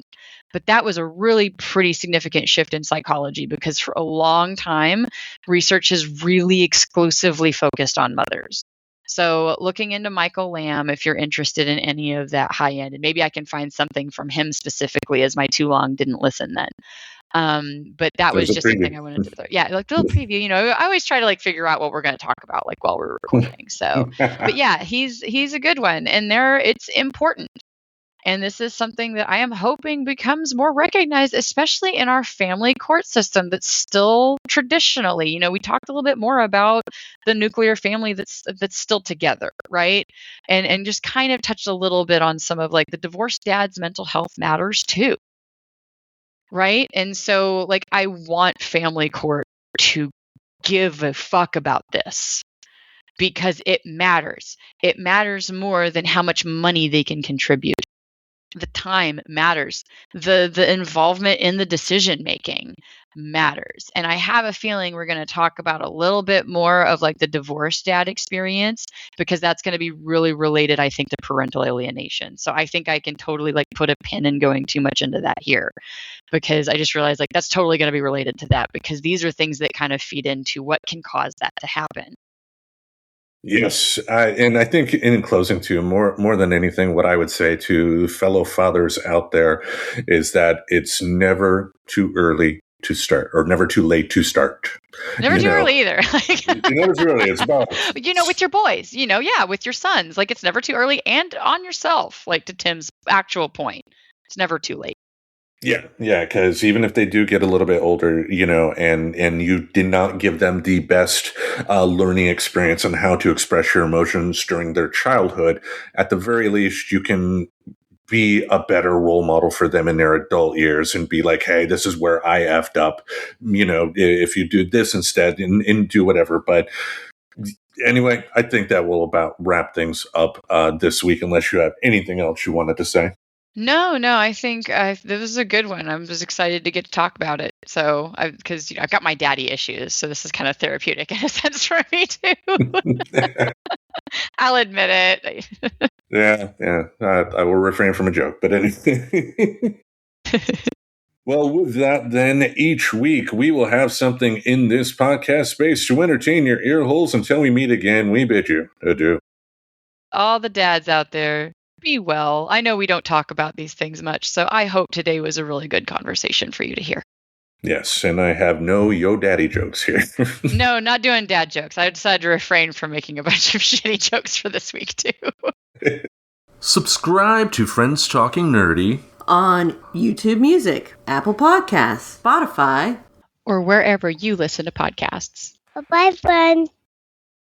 But that was a really pretty significant shift in psychology, because for a long time, research has really exclusively focused on mothers. So looking into Michael Lamb, if you're interested in any of that high end, and maybe I can find something from him specifically, as my too long didn't listen then. But that There's was a just preview. something I wanted to throw. Yeah, a little preview. I always try to figure out what we're going to talk about while we're recording. So, but yeah, he's a good one, and it's important. And this is something that I am hoping becomes more recognized, especially in our family court system that's still traditionally, we talked a little bit more about the nuclear family that's still together, right? And just kind of touched a little bit on some of the divorced dad's mental health matters too. Right? And so I want family court to give a fuck about this, because it matters. It matters more than how much money they can contribute. The time matters. The involvement in the decision making matters. And I have a feeling we're going to talk about a little bit more of the divorced dad experience, because that's going to be really related, I think, to parental alienation. So I think I can totally put a pin in going too much into that here, because I just realized that's totally going to be related to that, because these are things that kind of feed into what can cause that to happen. Yes, and I think in closing too, more than anything, what I would say to fellow fathers out there is that it's never too early to start, or never too late to start. Never too early either. Never too early. It's about with your boys, yeah, with your sons, it's never too early, and on yourself. To Tim's actual point, it's never too late. Yeah, because even if they do get a little bit older, and you did not give them the best learning experience on how to express your emotions during their childhood, at the very least, you can be a better role model for them in their adult years and be like, hey, this is where I effed up. If you do this instead and do whatever. But anyway, I think that will about wrap things up this week, unless you have anything else you wanted to say. No, I think this was a good one. I was excited to get to talk about it. So, because I've got my daddy issues, so this is kind of therapeutic in a sense for me too. I'll admit it. Yeah. I will refrain from a joke, but anyway. Well, with that, then, each week we will have something in this podcast space to entertain your ear holes. Until we meet again, we bid you adieu. All the dads out there, be well. I know we don't talk about these things much, so I hope today was a really good conversation for you to hear. Yes, and I have no yo daddy jokes here. No, not doing dad jokes. I decided to refrain from making a bunch of shitty jokes for this week, too. Subscribe to Friends Talking Nerdy on YouTube Music, Apple Podcasts, Spotify, or wherever you listen to podcasts. Bye, friends.